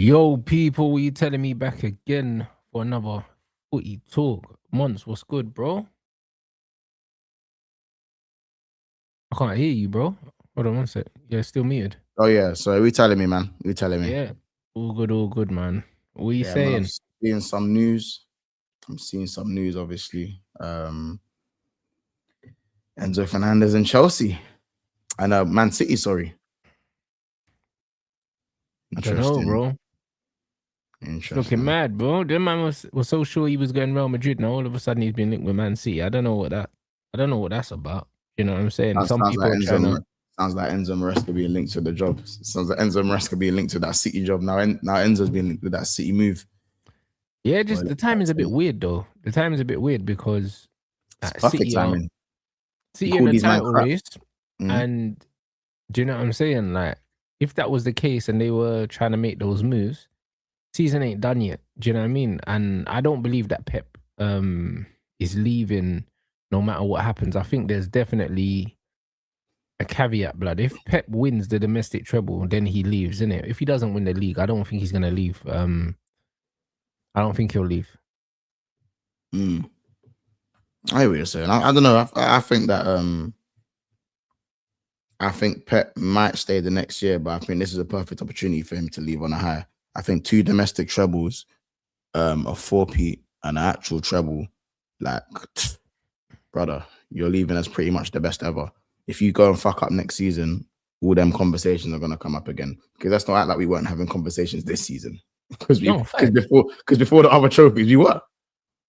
Yo, people, you telling me back again for another footy talk? Months, what's good, bro? I can't hear you, bro. Hold on one sec. Yeah, still muted. Oh yeah, so you telling me, man? You telling me? Yeah, all good, man. What are you Yeah, man. I'm saying? seeing some news. I'm seeing some news, obviously. Enzo Fernandez and Chelsea, and Man City. Sorry. I don't know, Interesting. bro. It's looking Interesting. mad, bro. The man was so sure he was going Real Madrid. Now all of a sudden he's been linked with Man City. I don't know what that's about. You know what I'm saying? That Some sounds like people are trying to. Sounds like Enzo Maresca being linked to the job. Sounds like Enzo Maresca being linked to that City job. Now Enzo's being linked with that City move. Yeah, Boy, just the time is a bit weird though. The time is a bit weird because it's perfect City are timing. You in call the these man title crap. race. And do you know what I'm saying? Like, if that was the case and they were trying to make those moves, season ain't done yet. Do you know what I mean? And I don't believe that Pep is leaving no matter what happens. I think there's definitely a caveat, blood. If Pep wins the domestic treble, then he leaves, innit? If he doesn't win the league, I don't think he's gonna leave. I don't think he'll leave. I hear what you're saying. I don't know. I think that I think Pep might stay the next year, but I think this is a perfect opportunity for him to leave on a high. I think 2 domestic trebles, a 4P, and an actual treble, like, brother, you're leaving as pretty much the best ever. If you go and fuck up next season, all them conversations are gonna come up again. Because that's not act like we weren't having conversations this season. Because before the other trophies, we were.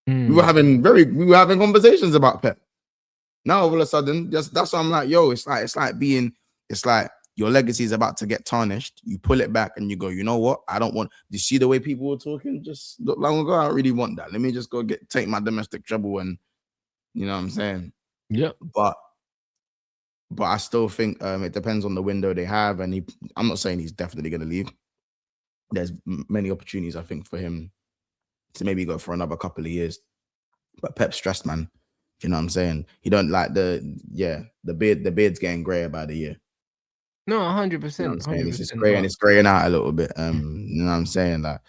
We were having conversations about Pep. Now all of a sudden, that's what I'm like, yo, it's like your legacy is about to get tarnished. You pull it back and you go, you know what? I don't want. Do you see the way people were talking just not long ago? I don't really want that. Let me just go take my domestic trouble, and you know what I'm saying? Yep. But I still think it depends on the window they have, and I'm not saying he's definitely going to leave. There's many opportunities, I think, for him to maybe go for another couple of years. But Pep's stressed, man. You know what I'm saying? He don't like the beard's getting grayer by the year. No, 100%. You know what I'm saying? It's just 100%. gray and it's graying out a little bit. You know what I'm saying? Like,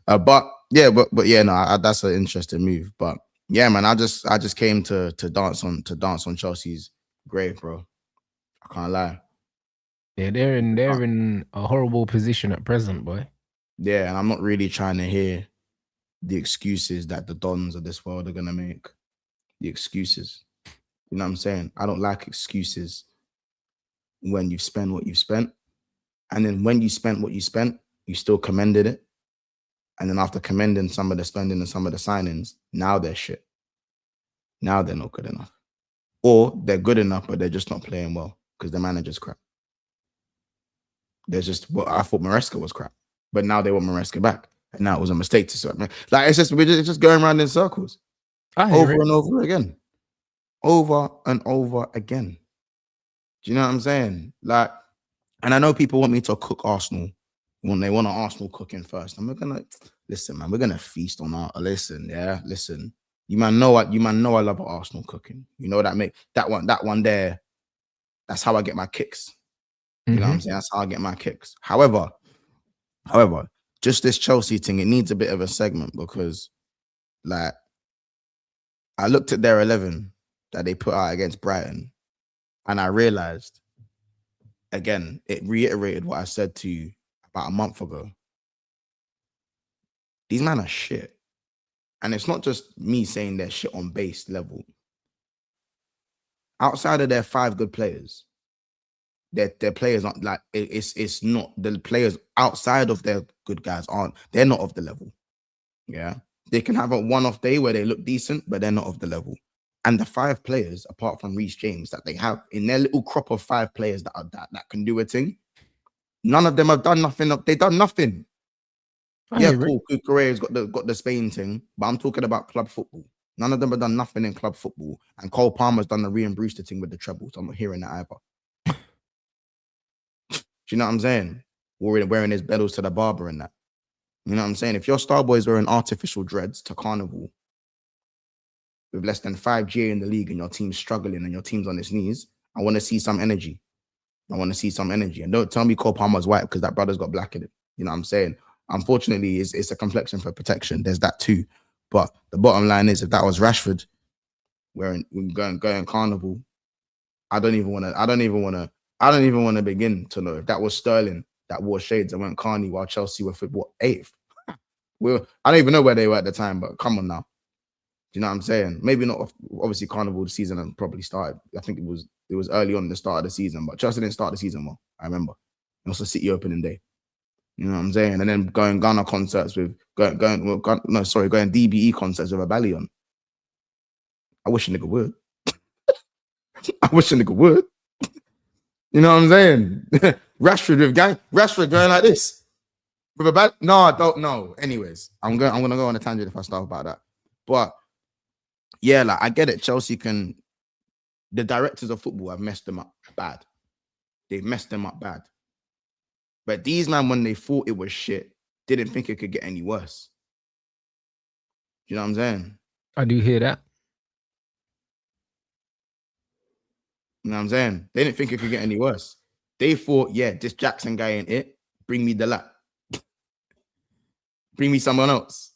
but yeah, no, that's an interesting move. But yeah, man, I just came to dance on Chelsea's grave, bro. I can't lie. Yeah, they're in a horrible position at present, boy. Yeah, and I'm not really trying to hear the excuses that the dons of this world are gonna make. The excuses. You know what I'm saying? I don't like excuses when you've spent what you've spent. And then when you spent what you spent, you still commended it. And then after commending some of the spending and some of the signings, now they're shit. Now they're not good enough. Or they're good enough, but they're just not playing well because the manager's crap. There's just, I thought Maresca was crap, but now they want Maresca back. And now it was a mistake to start. Like, it's just going around in circles. Over and over again. Over and over again. Do you know what I'm saying? Like, and I know people want me to cook Arsenal when they want Arsenal cooking first. And we're gonna listen, man. We're gonna feast on our listen. You man know what? You man know I love Arsenal cooking. You know that one there. That's how I get my kicks. You know what I'm saying? That's how I get my kicks. However, just this Chelsea thing, it needs a bit of a segment because, like, I looked at their 11 that they put out against Brighton, and I realized, again, it reiterated what I said to you about a month ago. These men are shit. And it's not just me saying they're shit on base level. Outside of their 5 good players, their players aren't like, it's not, the players outside of their good guys they're not of the level. Yeah. They can have a one-off day where they look decent, but they're not of the level. And the 5 players, apart from Reece James, that they have in their little crop of 5 players that can do a thing, none of them have done nothing. They've done nothing. Cool. COOKOUT's got the Spain thing, but I'm talking about club football. None of them have done nothing in club football. And Cole Palmer's done the Ryan Brewster thing with the trebles. I'm not hearing that either. Do you know what I'm saying? Wearing his bells to the barber and that. You know what I'm saying? If your star boy's wearing artificial dreads to carnival with less than 5 GA in the league and your team's struggling and your team's on its knees, I want to see some energy. And don't tell me Cole Palmer's white because that brother's got black in it. You know what I'm saying? Unfortunately, it's a complexion for protection. There's that too. But the bottom line is, if that was Rashford, we're going carnival, I don't even want to begin to know. If that was Sterling that wore shades and went carny while Chelsea were for what, 8th. Well, I don't even know where they were at the time, but come on now. Do you know what I'm saying? Maybe not obviously carnival the season and probably started. I think it was early on the start of the season, but Chelsea didn't start the season well. I remember. It was a City opening day. You know what I'm saying? And then going Ghana concerts with going DBE concerts with a belly on. I wish a nigga would. I wish a nigga would. You know what I'm saying? Rashford going like this. With a bad, no, I don't know. Anyways, I'm gonna go on a tangent if I start about that. But yeah, like I get it. Chelsea the directors of football have messed them up bad. They've messed them up bad. But these man, when they thought it was shit, didn't think it could get any worse. You know what I'm saying? I do hear that. You know what I'm saying? They didn't think it could get any worse. They thought, yeah, this Jackson guy ain't it. Bring me the lap. Bring me someone else.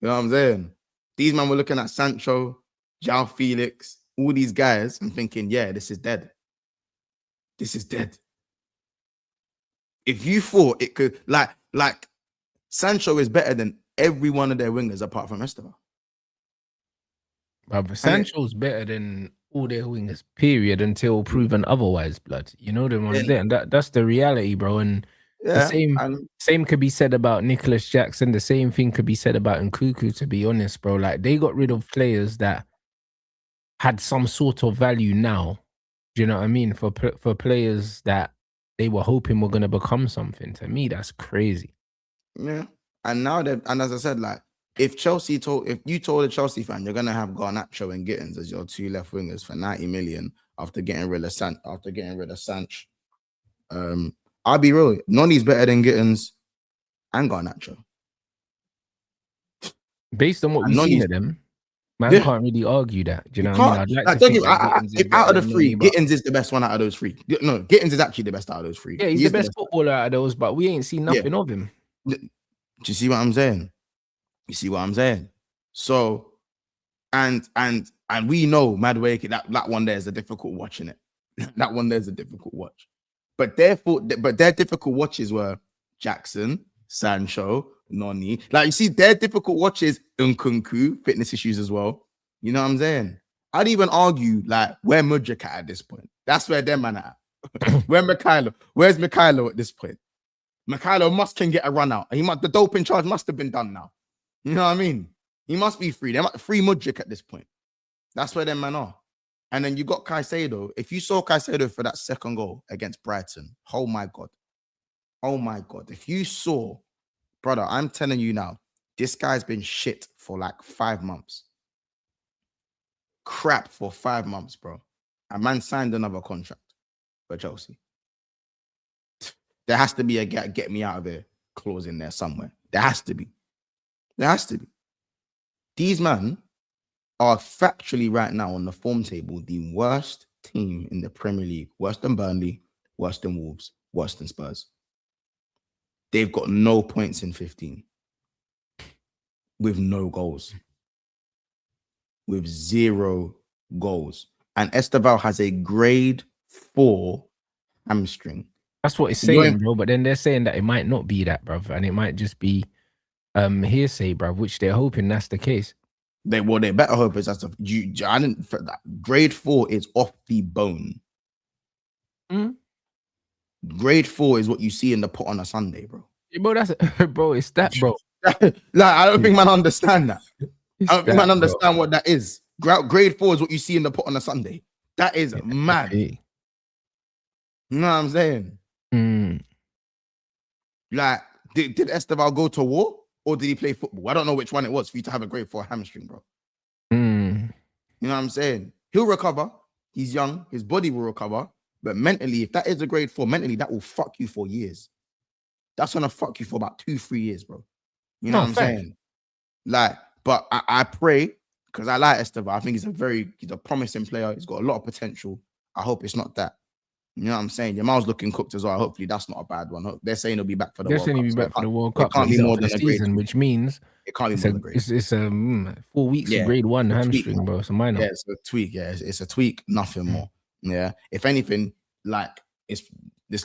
You know what I'm saying? These men were looking at Sancho, João Felix, all these guys and thinking, yeah, this is dead. This is dead. If you thought it could, like Sancho is better than every one of their wingers apart from Esteban. But Sancho's better than all their wingers, period, until proven otherwise, blood. You know the ones there. And that's the reality, bro. And the same could be said about Nicholas Jackson. The same thing could be said about COOKOUT, to be honest, bro. Like, they got rid of players that had some sort of value now. Do you know what I mean? For players that they were hoping were going to become something. To me, that's crazy. Yeah. And now and as I said, like, if you told a Chelsea fan you're gonna have Garnacho and Gittins as your two left wingers for 90 million after getting rid of Sanch, I'll be real. Noni's better than Gittins and Garnacho. Based on what we've seen of them, man, can't really argue that. Do you know what I mean? I'd like to think out of the three, Gittins is the best one out of those three. No, Gittins is actually the best out of those three. Yeah, he's the best footballer out of those, but we ain't seen nothing of him. Do you see what I'm saying? You see what I'm saying? So, and we know Madueke, that one there is a difficult watch, innit? That one there's a difficult watch. But their difficult watches were Jackson, Sancho, Noni. Like, you see, their difficult watches in Nkunku, fitness issues as well. You know what I'm saying? I'd even argue, like, where Mudryk at this point? That's where their man at. Where's Mikhailo at this point? Mikhailo can get a run out. The doping charge must have been done now. You know what I mean? He must be free. They might free Mudryk at this point. That's where them men are. And then you got Caicedo. If you saw Caicedo for that second goal against Brighton, oh my God. Oh my God. If you saw, brother, I'm telling you now, this guy's been shit for like 5 months. Crap for 5 months, bro. A man signed another contract for Chelsea. There has to be a get me out of here clause in there somewhere. There has to be. There has to be. These men are factually right now on the form table the worst team in the Premier League. Worse than Burnley, worse than Wolves, worse than Spurs. They've got no points in 15. With no goals. With 0 goals. And Esteval has a grade 4 hamstring. That's what it's saying, bro. But then they're saying that it might not be that, bro. And it might just be hearsay, bro, which they're hoping that's the case. They better hope it's that's grade 4 is off the bone. Grade 4 is what you see in the pot on a Sunday, bro. Yeah, bro, it's that, bro. Like, I don't think man understand that. I don't think man understand what that is. Grade 4 is what you see in the pot on a Sunday. That is mad. You know what I'm saying? Like, did Esteval go to war or did he play football? I don't know which one it was for you to have a grade 4 hamstring, bro. You know what I'm saying? He'll recover. He's young. His body will recover. But mentally, if that is a grade 4, mentally, that will fuck you for years. That's going to fuck you for about 2-3 years, bro. You know what I'm saying? Like, but I pray, because I like Esteval. I think he's a promising player. He's got a lot of potential. I hope it's not that. You know what I'm saying? Jamal's looking cooked as well. Hopefully that's not a bad one. They're saying he'll be back for the They're World saying Cup. he'll be back for the World Cup. It can't be more than a grade season, 2. which means it can't be more than a grade. It's 4 weeks of grade 1 hamstring, bro. It's a minor. Yeah, it's a tweak. Yeah, it's a tweak, nothing more. Yeah. If anything, like it's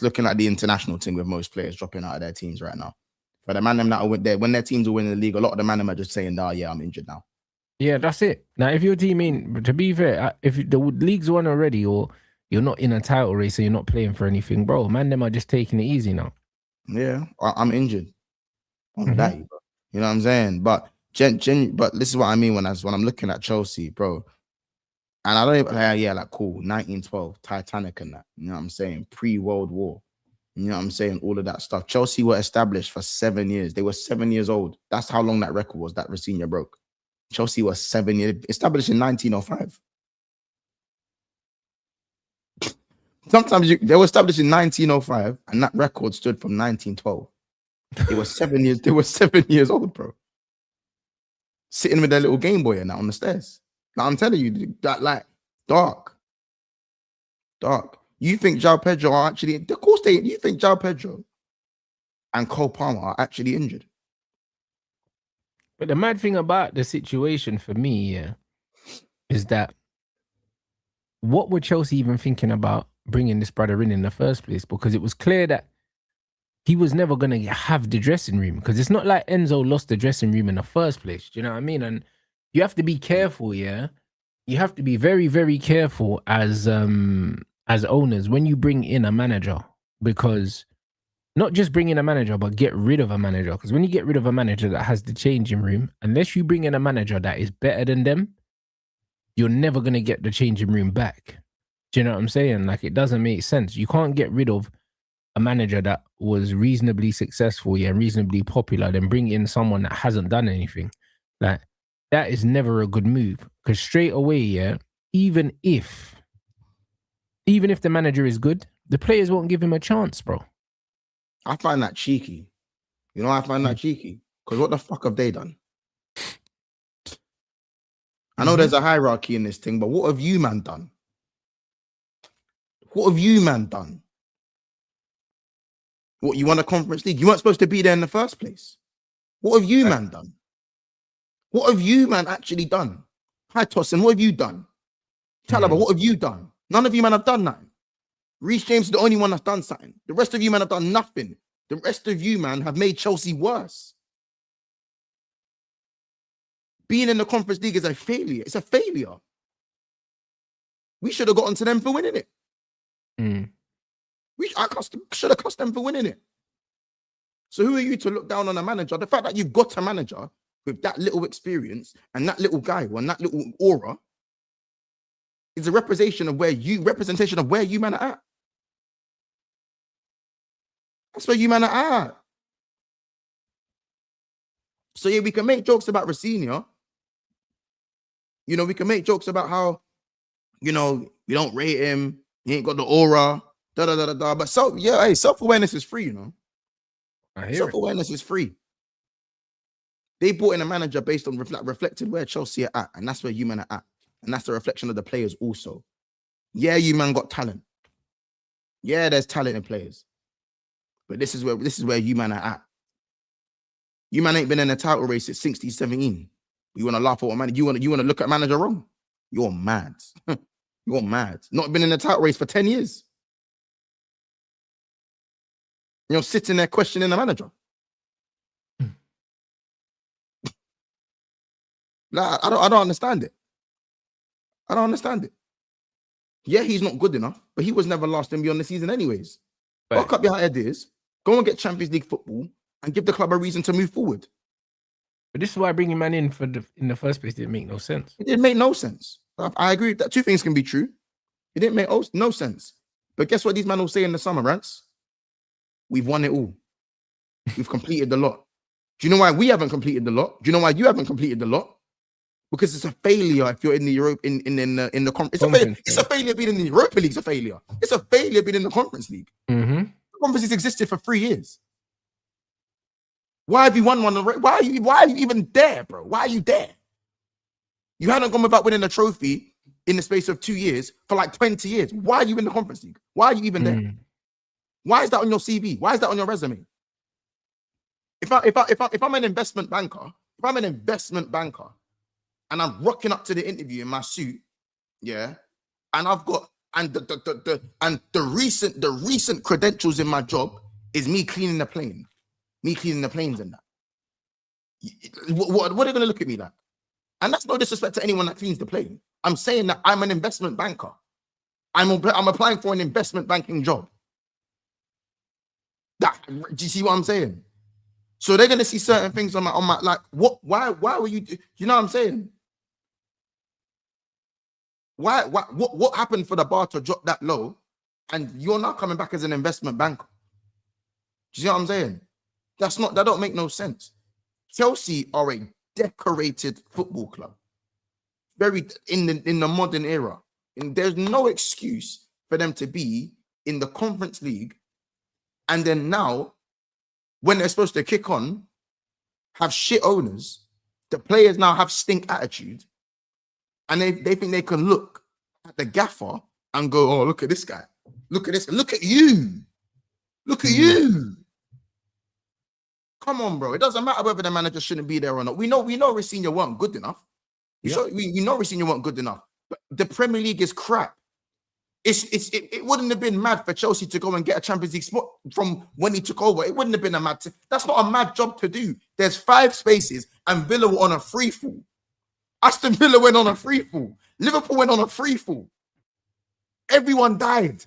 looking like the international thing with most players dropping out of their teams right now. For the man them that are there, when their teams are winning the league, a lot of the man them are just saying, "Oh yeah, I'm injured now." Yeah, that's it. Now, if your team ain't, to be fair, if the league's won already, or you're not in a title race, so you're not playing for anything, bro, man, them are just taking it easy now. Yeah, I'm injured. On that, bro. You know what I'm saying? But but this is what I mean when I'm looking at Chelsea, bro. And I don't even like cool, 1912, Titanic and that. You know what I'm saying? Pre-World War. You know what I'm saying? All of that stuff. Chelsea were established for 7 years. They were 7 years old. That's how long that record was that Rosenior broke. Chelsea was 7 years, established in 1905. Sometimes they were established in 1905, and that record stood from 1912. They were 7 years. They were 7 years old, bro. Sitting with their little Game Boy and that on the stairs. Like, I'm telling you, that like dark. You think João Pedro are actually? Of course they. You think João Pedro and Cole Palmer are actually injured? But the mad thing about the situation for me, is that what were Chelsea even thinking about bringing this brother in the first place? Because it was clear that he was never going to have the dressing room, because it's not like Enzo lost the dressing room in the first place. Do you know what I mean? And you have to be careful, You have to be very, very careful as owners when you bring in a manager, because not just bring in a manager, but get rid of a manager. Because when you get rid of a manager that has the changing room, unless you bring in a manager that is better than them, you're never going to get the changing room back. Do you know what I'm saying? Like, it doesn't make sense. You can't get rid of a manager that was reasonably successful, reasonably popular, then bring in someone that hasn't done anything. Like, that is never a good move. Because straight away, even if the manager is good, the players won't give him a chance, bro. I find that cheeky. You know, I find that cheeky. Because what the fuck have they done? I know there's a hierarchy in this thing, but what have you, man, done? What have you, man, done? What, you won a Conference League? You weren't supposed to be there in the first place. What have you, man, done? What have you, man, actually done? Hi, Tossin, what have you done? Chalaba, what have you done? None of you, man, have done nothing. Reece James is the only one that's done something. The rest of you, man, have done nothing. The rest of you, man, have made Chelsea worse. Being in the Conference League is a failure. It's a failure. We should have gotten to them for winning it. I should have cost them for winning it. So who are you to look down on a manager? The fact that you've got a manager with that little experience and that little guy and that little aura is a representation of where you man are at. That's where you man are at. So yeah, we can make jokes about Rosenior. You know, we can make jokes about how, you know, we don't rate him. He ain't got the aura. But self-awareness is free, you know. Self-awareness is free. They brought in a manager based on reflected where Chelsea are at, and that's where you man are at. And that's a reflection of the players also. Yeah, you man got talent. Yeah, there's talent in players. But this is where you man are at. You man ain't been in a title race since 16-17. You want to laugh at what man? You want to look at manager wrong? You're mad. You're mad. Not been in a title race for 10 years. You're sitting there questioning the manager. Like, I don't understand it. I don't understand it. Yeah, he's not good enough, but he was never last in beyond the season anyways. Fuck up your ideas. Go and get Champions League football and give the club a reason to move forward. But this is why bringing man in in the first place didn't make no sense. It didn't make no sense. I agree that two things can be true. It didn't make no sense. But guess what these men will say in the summer, Rants? We've won it all. We've completed the lot. Do you know why we haven't completed the lot? Do you know why you haven't completed the lot? Because it's a failure if you're in the Europe in the conference. It's a failure being in the Europa League. It's a failure. It's a failure being in the Conference League. The Conference has existed for 3 years. Why have you won one? Why are you even there, bro? Why are you there? You hadn't gone without winning a trophy in the space of 2 years for like 20 years. Why are you in the Conference League? Why are you even there? Why is that on your CV? Why is that on your resume? If I'm an investment banker, and I'm rocking up to the interview in my suit, yeah, and I've got the recent credentials in my job is me cleaning the plane, and that. What are they going to look at me like? And that's no disrespect to anyone that cleans the plane. I'm saying that I'm an investment banker. I'm applying for an investment banking job. Do you see what I'm saying? So they're gonna see certain things on my like what? Why were you? You know what I'm saying? What happened for the bar to drop that low, and you're not coming back as an investment banker? Do you know what I'm saying? That don't make no sense. Chelsea are a decorated football club, very in the modern era, and there's no excuse for them to be in the Conference League, and then now, when they're supposed to kick on, have shit owners. The players now have stink attitude, and they think they can look at the gaffer and go, "Oh, look at this guy! Look at this! Look at you! Look at you!" Come on, bro. It doesn't matter whether the manager shouldn't be there or not. We know Rossini weren't good enough. We know Rossini weren't good enough. But the Premier League is crap. It wouldn't have been mad for Chelsea to go and get a Champions League spot from when he took over. It wouldn't have been a mad. That's not a mad job to do. There's 5 spaces, and Villa were on a free fall. Aston Villa went on a free fall. Liverpool went on a free fall. Everyone died.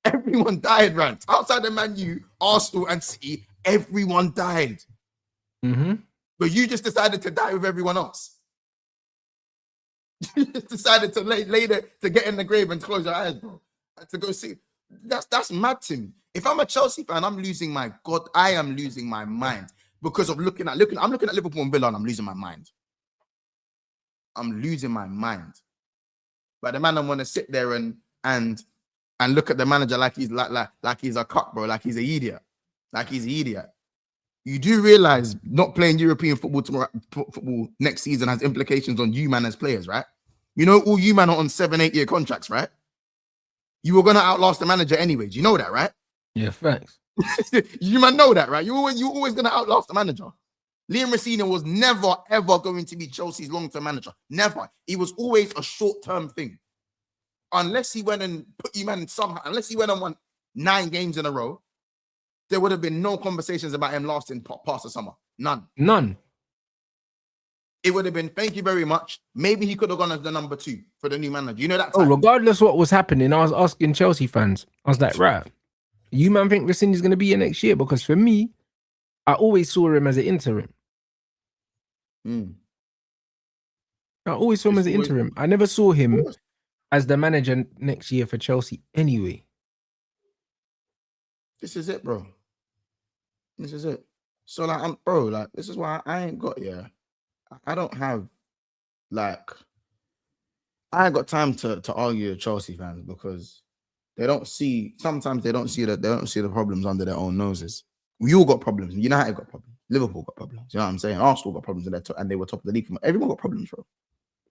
Everyone died, Rants. Outside of Man U, Arsenal, and City, everyone died. But you just decided to die with everyone else. You just decided to lay there to get in the grave and close your eyes, bro. To go see. That's mad to me. If I'm a Chelsea fan, I'm losing my God. I am losing my mind because of looking at Liverpool and Villa, and I'm losing my mind. I'm losing my mind. But the man, I want to sit there and look at the manager like he's like he's a cock, bro. Like he's an idiot. Like he's an idiot. You do realize not playing European football next season has implications on you, man, as players, right? You know, all you, man, are on 7-8 year contracts, right? You were going to outlast the manager anyways. You know that, right? Yeah, thanks. You, man, know that, right? You're always going to outlast the manager. Liam Rossini was never, ever going to be Chelsea's long-term manager. Never. He was always a short-term thing. Unless he went and put you, man, somehow, unless he went and won 9 games in a row, there would have been no conversations about him lasting past the summer. None. It would have been, thank you very much. Maybe he could have gone as the number 2 for the new manager. You know that time? Regardless of what was happening, I was asking Chelsea fans. I was like, right, you man think Rossini's going to be here next year? Because for me, I always saw him as an interim. I always saw him as an interim. I never saw him as the manager next year for Chelsea anyway. This is it, bro. This is it. So, like, this is why I ain't got, I don't have, I ain't got time to argue with Chelsea fans because sometimes they don't see the problems under their own noses. We all got problems. United got problems. Liverpool got problems. You know what I'm saying? Arsenal got problems and they were top of the league. Everyone got problems, bro.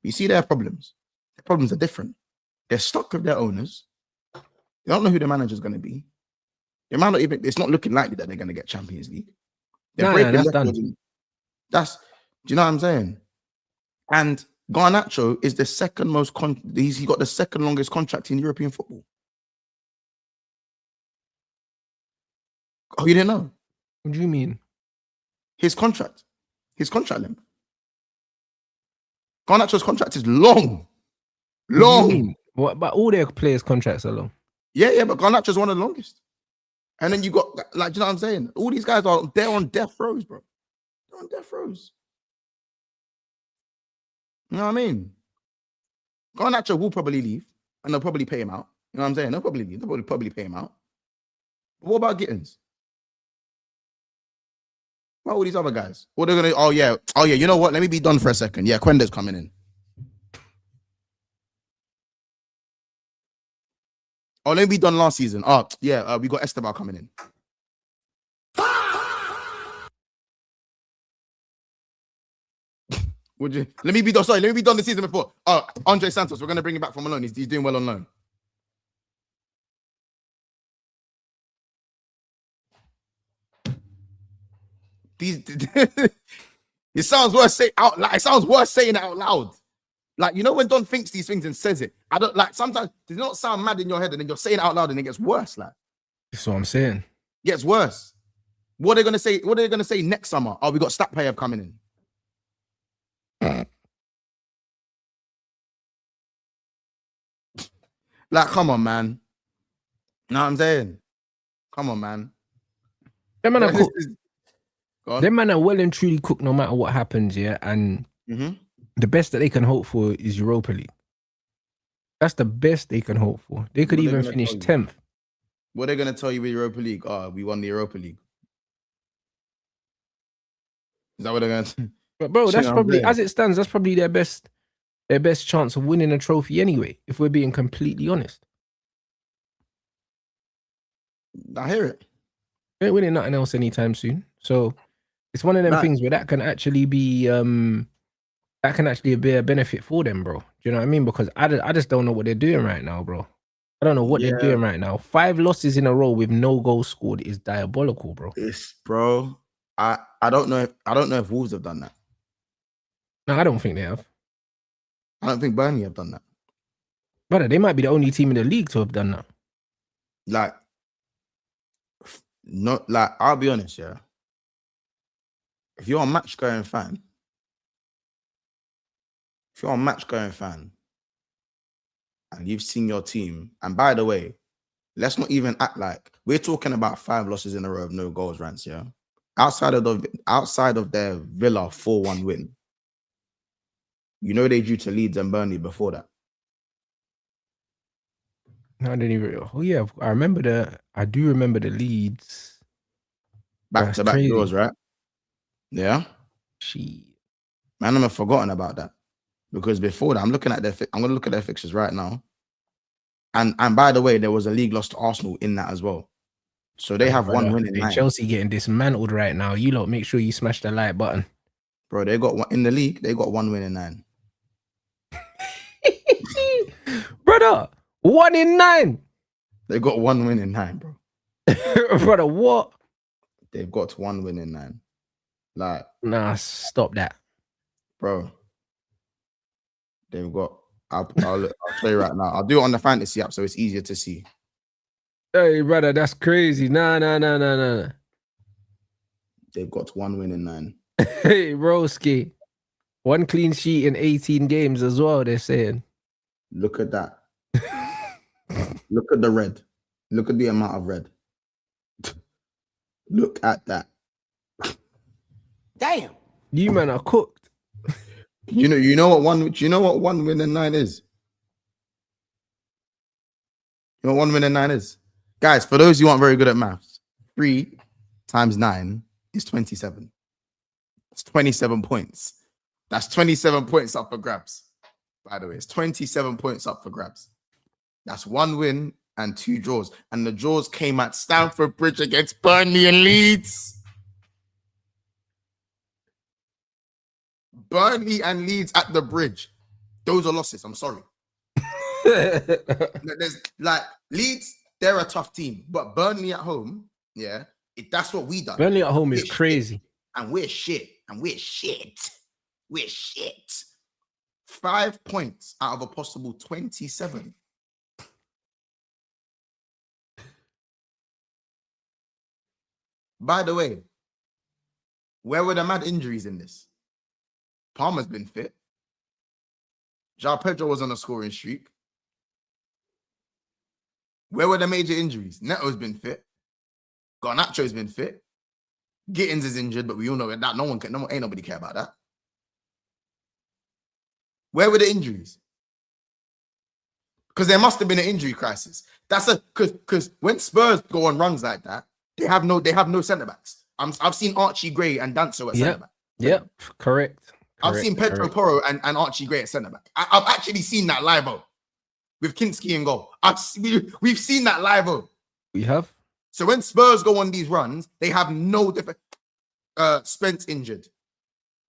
You see their problems. Their problems are different. They're stuck with their owners. They don't know who the manager's going to be. They might not even, it's not looking likely that they're going to get Champions League. They're breaking records. Do you know what I'm saying? And Garnacho is the second most, he's got the second longest contract in European football. Oh, you didn't know? What do you mean? His contract length. Garnacho's contract is long. What? But all their players' contracts are long. Yeah, but Garnacho's one of the longest. And then you got, like, you know what I'm saying? All these guys they're on death rows, bro. They're on death rows. You know what I mean? Garnacho will probably leave, and they'll probably pay him out. You know what I'm saying? They'll probably leave. They'll probably pay him out. But what about Gittins? What about all these other guys? What they're gonna? Oh yeah. You know what? Let me be done for a second. Yeah, Quender's coming in. Oh, let me be done last season. Oh yeah, we got Esteban coming in. Would you? Let me be done. Sorry, let me be done the season before. Andre Santos, we're gonna bring him back from loan. He's doing well on loan. It sounds worse saying out loud. It sounds worse saying it out loud. Like, you know, when Don thinks these things and says it, I don't like sometimes does it not sound mad in your head and then you're saying it out loud and it gets worse. Like, that's what I'm saying. It gets worse. What are they gonna say? What are they gonna say next summer? Oh, we got Statpayev coming in. Like, come on, man. Know what I'm saying? Come on, man. Them man are well and truly cooked no matter what happens, yeah. And the best that they can hope for is Europa League. That's the best they can hope for. They could even finish 10th. What are they gonna tell you with Europa League? Oh, we won the Europa League. Is that what they're gonna say? But bro, that's probably, as it stands, that's probably their best chance of winning a trophy anyway, if we're being completely honest. I hear it. They ain't winning nothing else anytime soon. So it's one of them things where that can actually be be a benefit for them, bro. Do you know what I mean? Because I just don't know what they're doing right now, bro. I don't know what they're doing right now. 5 losses in a row with no goals scored is diabolical, bro. Bro. I don't know if Wolves have done that. No, I don't think they have. I don't think Burnley have done that. Brother, they might be the only team in the league to have done that. Like, not like, I'll be honest, yeah. If you're a match going fan, and you've seen your team, and by the way, let's not even act like we're talking about 5 losses in a row of no goals, Rants, yeah. Outside of their Villa 4-1 win, you know they drew to Leeds and Burnley before that. I didn't even. Oh yeah, I do remember the Leeds back-to-back draws, right? Yeah. Man, I've forgotten about that because before that, I'm going to look at their fixtures right now. And by the way, there was a league loss to Arsenal in that as well. So they have 1 win in 9. Chelsea getting dismantled right now. You lot make sure you smash the like button. Bro, they got one in the league. They got 1 win in 9. Brother, 1 in 9. They got 1 win in 9, bro. Brother, what? They've got 1 win in 9. Like, nah, stop that, bro. They've got. I'll show you right now. I'll do it on the fantasy app so it's easier to see. Hey, brother, that's crazy. Nah. They've got 1 win in 9. Hey, broski. 1 clean sheet in 18 games as well, they're saying. Look at that. Look at the red. Look at the amount of red. Look at that. Damn. You man are cooked. You know what 1 win in 9 is? You know what 1 win in 9 is? Guys, for those who aren't very good at maths, 3 times 9 is 27. It's 27 points. That's 27 points up for grabs. By the way, it's 27 points up for grabs. That's 1 win and 2 draws. And the draws came at Stamford Bridge against Burnley and Leeds. Burnley and Leeds at the Bridge. Those are losses. I'm sorry. There's like Leeds, they're a tough team. But Burnley at home, yeah, that's what we done. Burnley at home is crazy. And we're shit. We're shit. 5 points out of a possible 27. By the way, where were the mad injuries in this? Palmer's been fit. João Pedro was on a scoring streak. Where were the major injuries? Neto's been fit. Garnacho's been fit. Gittins is injured, but we all know that ain't nobody care about that. Where were the injuries? Because there must have been an injury crisis. Because when Spurs go on runs like that, they have no centre backs. I've seen Archie Gray and Danso at centre back. Yep, correct. I've seen Pedro Porro and Archie Gray at centre back. I've actually seen that live with Kinski in goal. We've seen that live. We have. So when Spurs go on these runs, they have no different. Spence injured.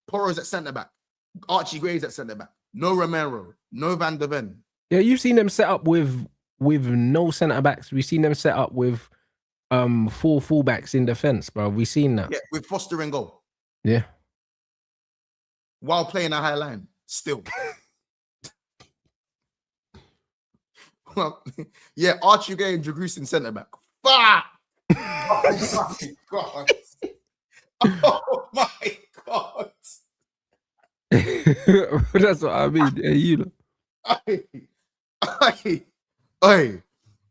Porro's at centre back. Danso at centre back. Archie Gray at centre back. Pedro Porro at centre back. We've seen that live. We've seen that live. So when Spurs go on these runs, they have no different. Spence injured. Porro's at centre back. Danso at centre back. Archie Gray at centre back. Archie Gray's at centre back. No Romero. No Van der Ven. Yeah, you've seen them set up with no centre backs. We've seen them set up with 4 fullbacks in defence, bro. We've seen that. Yeah, with Foster in goal. Yeah. While playing a high line, still. Well, yeah, Archie Gray and Dragusin centre back. Fuck! Oh my god! Oh my god! That's what I mean. Yeah, you know.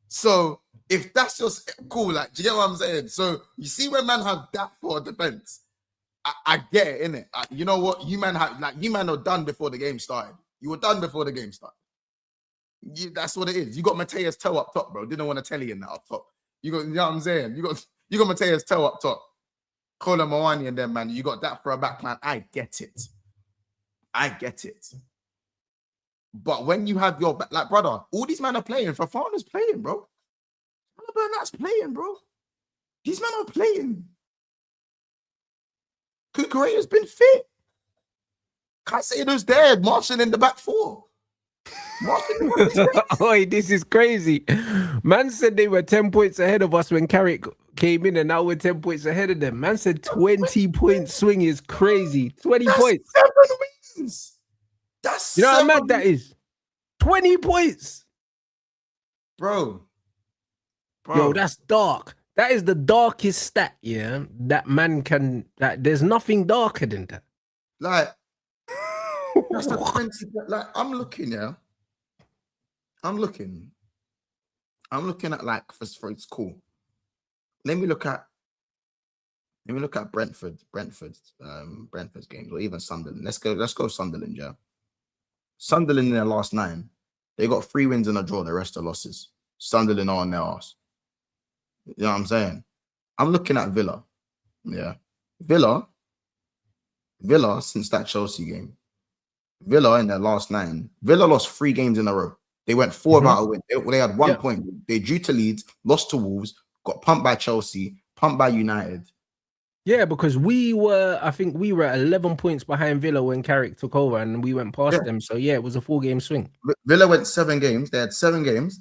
So if that's just cool, like, do you get what I'm saying? So you see when man have that for defense, I get it, innit? You know what? You man are done before the game started. You were done before the game started. That's what it is. You got Mateus toe up top, bro. Didn't want to tell you in that up top. You know what I'm saying? You got Mateus toe up top. Kola Moani and them, man. You got that for a back man. I get it. But when you have your back, like, brother, all these men are playing. Fafana's playing, bro. Bernat's playing, bro. These men are playing. COOKOUT has been fit. Caicedo's dead. Martian in the back 4. Oh, this is crazy. Man said they were 10 points ahead of us when Carrick came in, and now we're 10 points ahead of them. Man said 20-point swing is crazy. 20 points. 7 wins. That's you know how mad that is? 20 points. Bro. Yo, that's dark. That is the darkest stat, yeah, that man can, there's nothing darker than that. Like, that's the 20, like, I'm looking at, like, for it's cool. Let me look at Brentford's games, or even Sunderland. Let's go Sunderland, yeah. Sunderland in their last 9, they got 3 wins and a draw. The rest are losses. Sunderland are on their ass. You know what I'm saying? I'm looking at Villa. Yeah. Villa, since that Chelsea game, Villa in their last 9, Villa lost 3 games in a row. They went 4 without a win. They had 1 point. They drew to Leeds, lost to Wolves, got pumped by Chelsea, pumped by United. Yeah, because I think we were 11 points behind Villa when Carrick took over, and we went past them. So yeah, it was a 4-game swing. Villa went 7 games. They had 7 games,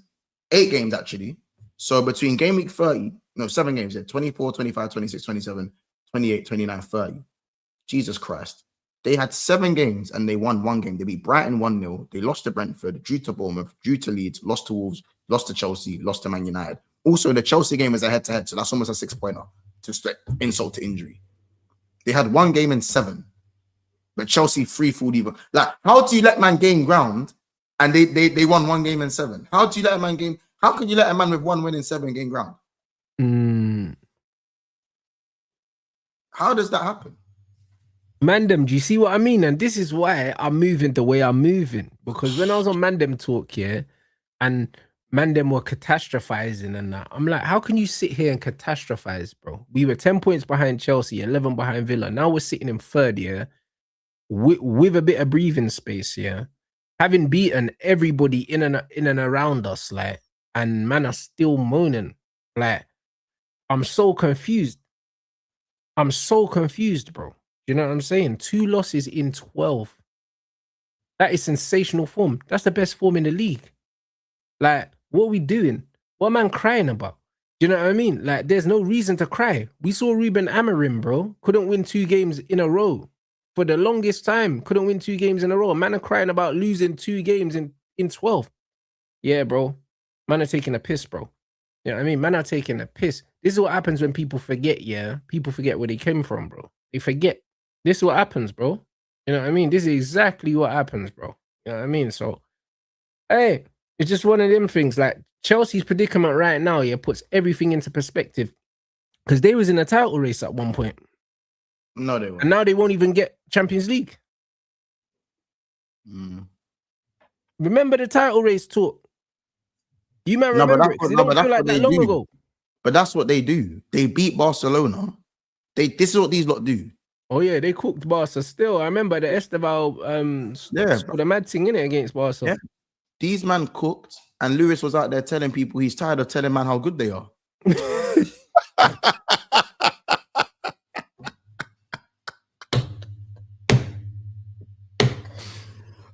8 games actually. So between game week 30, no, 7 games, 24, 25, 26, 27, 28, 29, 30. Jesus Christ. They had 7 games and they won 1 game. They beat Brighton 1-0. They lost to Brentford, drew to Bournemouth, drew to Leeds, lost to Wolves, lost to Chelsea, lost to Man United. Also, the Chelsea game is a head-to-head, so that's almost a 6-pointer to insult to injury. They had 1 game in 7, but Chelsea free-falled even. Like, how do you let man gain ground and they won 1 game in 7? How do you let a man gain? How can you let a man with 1 win in 7 gain ground? How does that happen? Mandem, do you see what I mean? And this is why I'm moving the way I'm moving. Because when I was on Mandem Talk here, and Mandem were catastrophizing and that, I'm like, how can you sit here and catastrophize, bro? We were 10 points behind Chelsea, 11 behind Villa. Now we're sitting in 3rd, yeah, with a bit of breathing space, yeah, having beaten everybody in and around us, like, and man are still moaning. Like, I'm so confused. Bro. You know what I'm saying? 2 losses in 12. That is sensational form. That's the best form in the league. Like, what are we doing? What am I crying about? Do you know what I mean? Like, there's no reason to cry. We saw Ruben Amorim, bro. Couldn't win 2 games in a row. For the longest time, couldn't win 2 games in a row. Man are crying about losing 2 games in 12. Yeah, bro. Man are taking a piss, bro. You know what I mean? Man are taking a piss. This is what happens when people forget, yeah? People forget where they came from, bro. They forget. This is what happens, bro. You know what I mean? This is exactly what happens, bro. You know what I mean? So, hey, it's just one of them things. Like, Chelsea's predicament right now, yeah, puts everything into perspective. Because they was in a title race at one point. No, they won't. And now they won't even get Champions League. Remember the title race talk? You might remember it. It don't feel like that long ago. But that's what they do. They beat Barcelona. This is what these lot do. Oh yeah, they cooked Barca still. I remember the Esteval the mad thing in it against Barca. Yeah. These man cooked, and Lewis was out there telling people he's tired of telling man how good they are.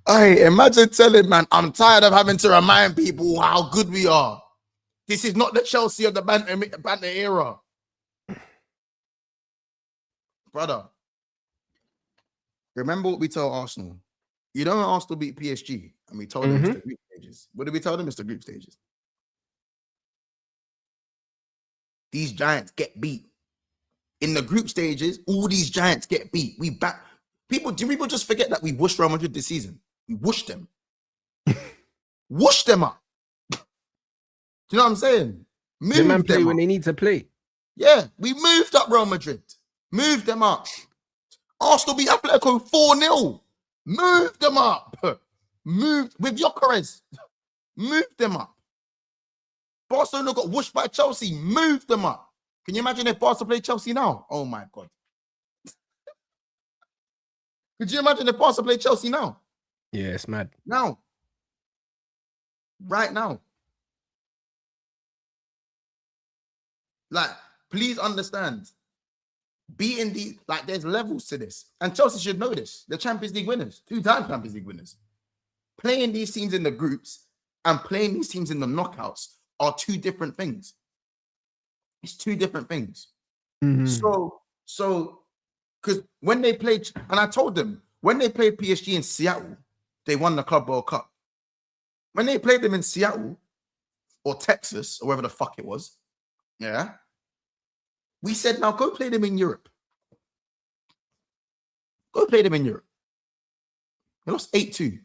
Hey, imagine telling man, I'm tired of having to remind people how good we are. This is not the Chelsea of the banter era. Brother, remember what we told Arsenal. You know when Arsenal beat PSG and we told them it's the group stages. What did we tell them? It's the group stages. These giants get beat. In the group stages, all these giants get beat. We back. Do people just forget that we whooshed Real Madrid this season? We whooshed them. Whooshed them up. Do you know what I'm saying? The man play when they need to play. Yeah, we moved up Real Madrid. Moved them up. Arsenal beat Atletico 4-0. Moved them up. Moved with Gyökeres. Moved them up. Barcelona got whooshed by Chelsea. Moved them up. Can you imagine if Barca play Chelsea now? Oh my God. Could you imagine if Barca play Chelsea now? Yeah, it's mad. Now. Right now. Like, please understand. Beating these, like, there's levels to this. And Chelsea should know this. The Champions League winners, 2-time Champions League winners. Playing these teams in the groups and playing these teams in the knockouts are two different things. It's two different things. So, because when they played, and I told them, when they played PSG in Seattle, they won the Club World Cup. When they played them in Seattle or Texas or wherever the fuck it was, yeah, we said, now go play them in Europe. Go play them in Europe. They lost 8-2.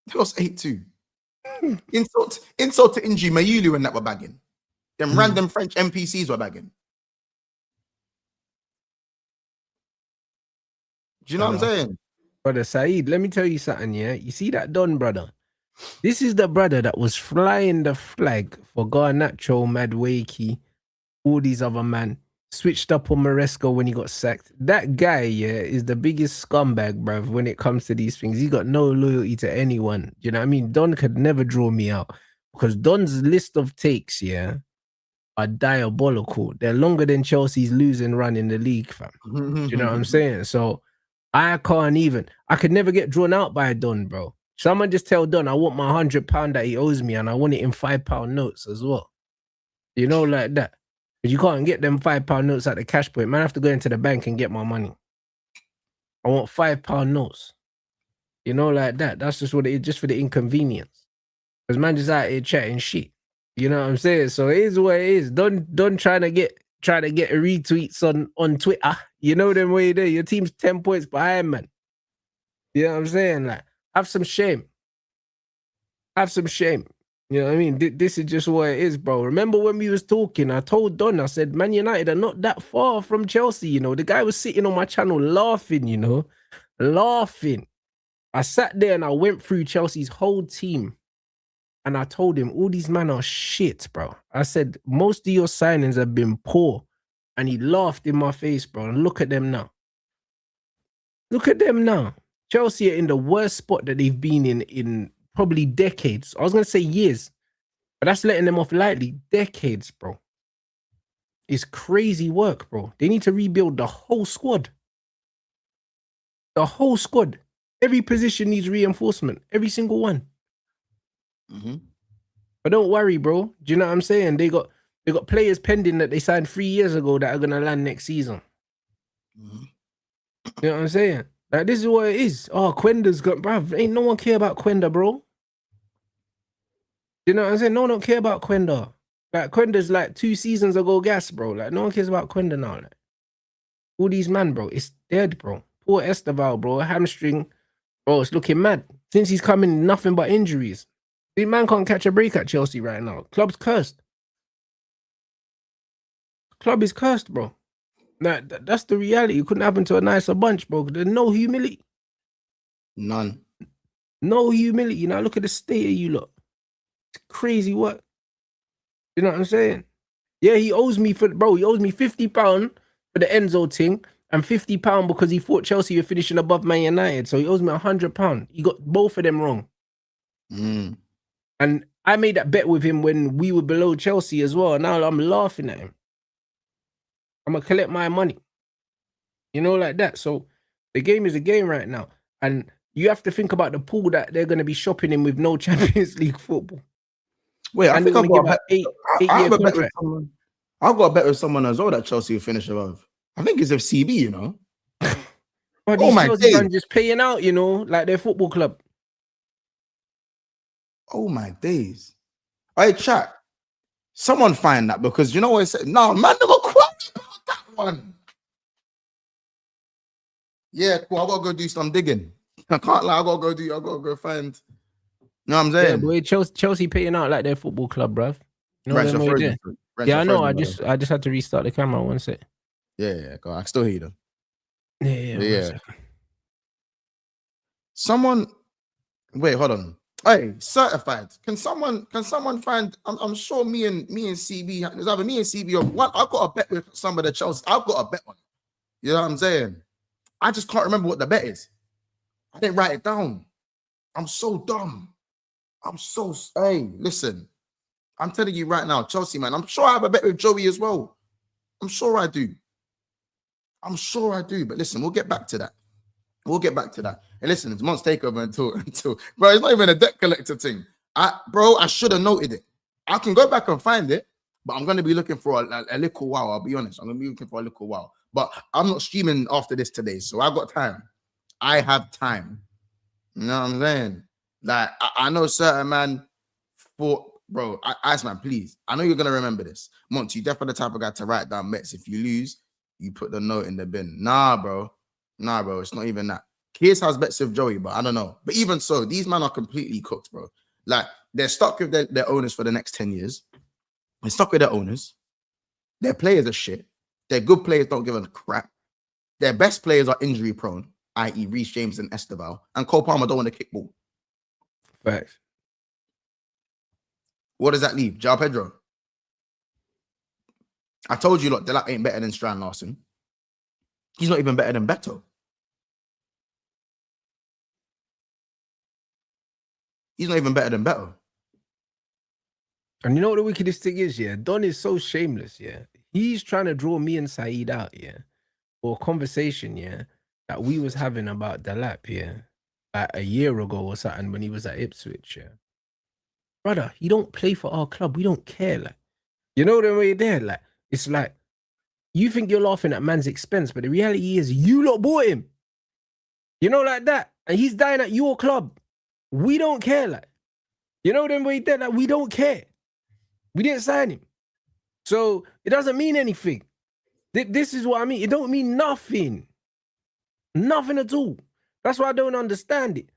They lost 8-2. Insult to injury, Mayulu and that were bagging. Them random French NPCs were bagging. Do you know what I'm saying? Brother Saeed, let me tell you something, yeah? You see that Don brother? This is the brother that was flying the flag for Garnacho, Madueke, all these other men. Switched up on Maresca when he got sacked. That guy, yeah, is the biggest scumbag, bruv, when it comes to these things. He's got no loyalty to anyone. You know what I mean? Don could never draw me out because Don's list of takes, yeah, are diabolical. They're longer than Chelsea's losing run in the league, fam. Do you know what I'm saying? So I could never get drawn out by a Don, bro. Someone just tell Don I want my £100 that he owes me and I want it in £5 notes as well. You know, like that. Because you can't get them £5 notes at the cash point. Man, I have to go into the bank and get my money. I want £5 notes. You know, like that. That's just what it is, just for the inconvenience. Because man just out here chatting shit. You know what I'm saying? So it is what it is. Don't try to get retweets on Twitter. You know them way there. Your team's 10 points behind, man. You know what I'm saying? Like, have some shame. Have some shame. You know what I mean? This is just what it is, bro. Remember when we was talking, I told Don, I said, Man United are not that far from Chelsea, you know. The guy was sitting on my channel laughing, you know. Laughing. I sat there and I went through Chelsea's whole team. And I told him, all these men are shit, bro. I said, most of your signings have been poor. And he laughed in my face, bro. And look at them now. Look at them now. Chelsea are in the worst spot that they've been in probably decades. I was going to say years, but that's letting them off lightly. Decades, bro. It's crazy work, bro. They need to rebuild the whole squad. The whole squad. Every position needs reinforcement. Every single one. But don't worry, bro. Do you know what I'm saying? They got players pending that they signed 3 years ago that are going to land next season. You know what I'm saying? Like, this is what it is. Oh, Quenda's got, bruv. Ain't no one care about Quenda, bro. You know what I'm saying? No one don't care about Quenda. Like, Quenda's like 2 seasons ago gas, bro. Like, no one cares about Quenda now. Like, all these man, bro. It's dead, bro. Poor Esteval, bro. Hamstring. Bro, it's looking mad. Since he's coming, nothing but injuries. The man can't catch a break at Chelsea right now. Club's cursed. Club is cursed, bro. That's the reality. It couldn't happen to a nicer bunch, bro. There's no humility. None. No humility. Now look at the state of you lot. It's crazy work. You know what I'm saying? Yeah, he owes me £50 for the Enzo thing and £50 because he thought Chelsea were finishing above Man United. So he owes me £100. He got both of them wrong. And I made that bet with him when we were below Chelsea as well. Now I'm laughing at him. I'm going to collect my money. You know, like that. So the game is a game right now. And you have to think about the pool that they're going to be shopping in with no Champions League football. Wait, I think I've got a bet. eight-year contract. I've got a bet with someone as well that Chelsea will finish above. I think it's FCB, you know. But these Chelsea fans just paying out, you know, like their football club. Oh my days. Hey, chat. Someone find that, because you know what I said? No, man, never quite about that one. Yeah, cool. I gotta go do some digging. I can't lie, I gotta go find. You know what I'm saying? Yeah, boy, Chelsea paying out like their football club, bruv. You know right, yeah, I know. I just had to restart the camera one sec. Yeah, go on. I can still hear you though. Yeah. Someone, wait, hold on. Hey, certified. Can someone find? I'm sure me and CB. There's either me and CB or what. I've got a bet with some of the Chelsea. I've got a bet on it. You know what I'm saying? I just can't remember what the bet is. I didn't write it down. I'm so dumb. Hey, listen. I'm telling you right now, Chelsea, man. I'm sure I have a bet with Joey as well. I'm sure I do. But listen, we'll get back to that. And listen, it's Monts takeover until bro, it's not even a debt collector thing. I should have noted it. I can go back and find it, but I'm going to be looking for a little while. I'll be honest. I'm going to be looking for a little while. But I'm not streaming after this today, so I got time. I have time. You know what I'm saying? Like, I know certain man thought, bro, Iceman, please. I know you're going to remember this. Monts, you definitely the type of guy to write down bets. If you lose, you put the note in the bin. Nah, bro. It's not even that. Kears has bets with Joey, but I don't know. But even so, these men are completely cooked, bro. Like, they're stuck with their owners for the next 10 years. They're stuck with their owners. Their players are shit. Their good players don't give a crap. Their best players are injury prone, i.e. Reece James and Esteval. And Cole Palmer don't want to kick ball. Facts. What does that leave? João Pedro. I told you, look, Delap ain't better than Strand Larson. He's not even better than Beto. He's not even better than Beto. And you know what the wickedest thing is, yeah? Don is so shameless, yeah? He's trying to draw me and Saeed out, yeah? For a conversation, yeah? That we was having about Delap, yeah? Like a year ago or something when he was at Ipswich, yeah? Brother, he don't play for our club. We don't care, like. You know the way there? Like, it's like, you think you're laughing at man's expense, but the reality is you lot bought him. You know, like that. And he's dying at your club. We don't care, like. You know the way there? Like, we don't care. We didn't sign him. So it doesn't mean anything. This is what I mean. It don't mean nothing. Nothing at all. That's why I don't understand it.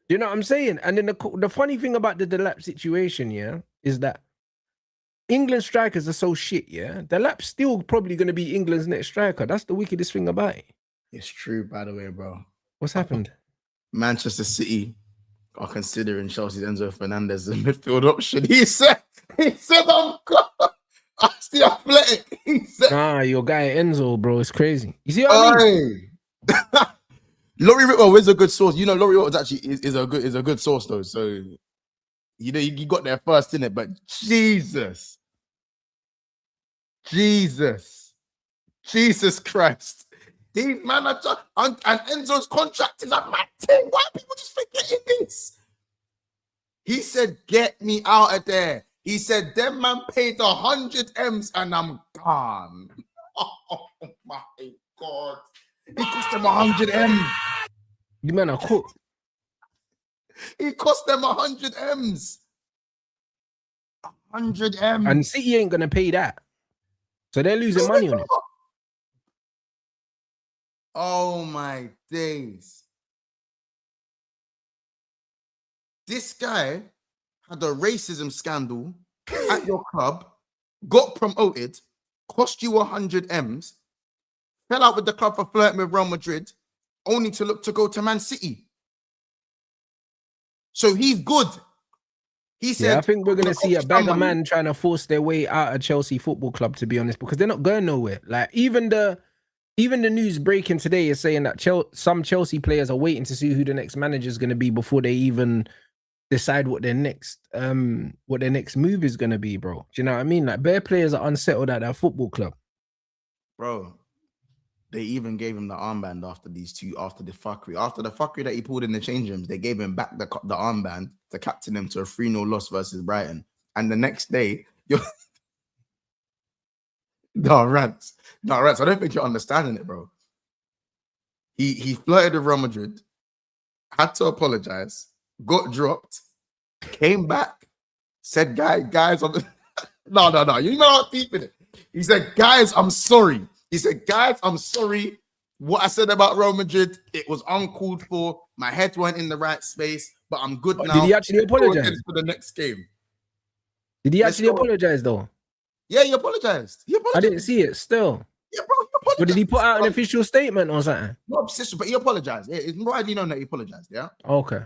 You know what I'm saying? And then the funny thing about the Delap situation, yeah, is that England strikers are so shit, yeah? Delap's still probably going to be England's next striker. That's the wickedest thing about it. It's true, by the way, bro. What's happened? Manchester City are considering Chelsea's Enzo Fernandez as a midfield option. He said, I'm the athletic. He said, nah, your guy Enzo, bro, it's crazy. You see what I mean? Laurie Whitwell is a good source. You know, Laurie Whitwell actually is a good source though. So you know, you got there first in it, but Jesus Christ. These man are just, and Enzo's contract is a mad thing. Why are people just forgetting this? He said, get me out of there. He said, them man paid 100 M's and I'm gone. Oh my God. He cost them 100 M's. You man are cooked. He cost them 100 M's. 100 M's. And City ain't going to pay that. So they're losing money on it. Oh my days. This guy had a racism scandal at your club, got promoted, cost you 100 M's, fell out with the club for flirting with Real Madrid, only to look to go to Man City. So he's good. He said, yeah, I think we're going to see a bag of man trying to force their way out of Chelsea Football Club, to be honest, because they're not going nowhere. Like, even the news breaking today is saying that some Chelsea players are waiting to see who the next manager is going to be before they even decide what their next move is going to be, bro. Do you know what I mean? Like, bare players are unsettled at that football club. Bro, They even gave him the armband after the fuckery that he pulled in the change rooms. They gave him back the armband to captain him to a 3-0 loss versus Brighton. And the next day, Rants. I don't think you're understanding it, bro. He flirted with Real Madrid, had to apologize, got dropped, came back, said, guys, on the no, you know how deep in it. He said, guys, I'm sorry. What I said about Real Madrid, it was uncalled for. My head weren't in the right space, but I'm good now. Did he actually apologize for the next game? Did he actually apologize though? Yeah, he apologized. I didn't see it still. Yeah, bro, he apologized. But did he put out an official statement or something? Not official, but he apologized. It's widely known that he apologized, yeah? Okay.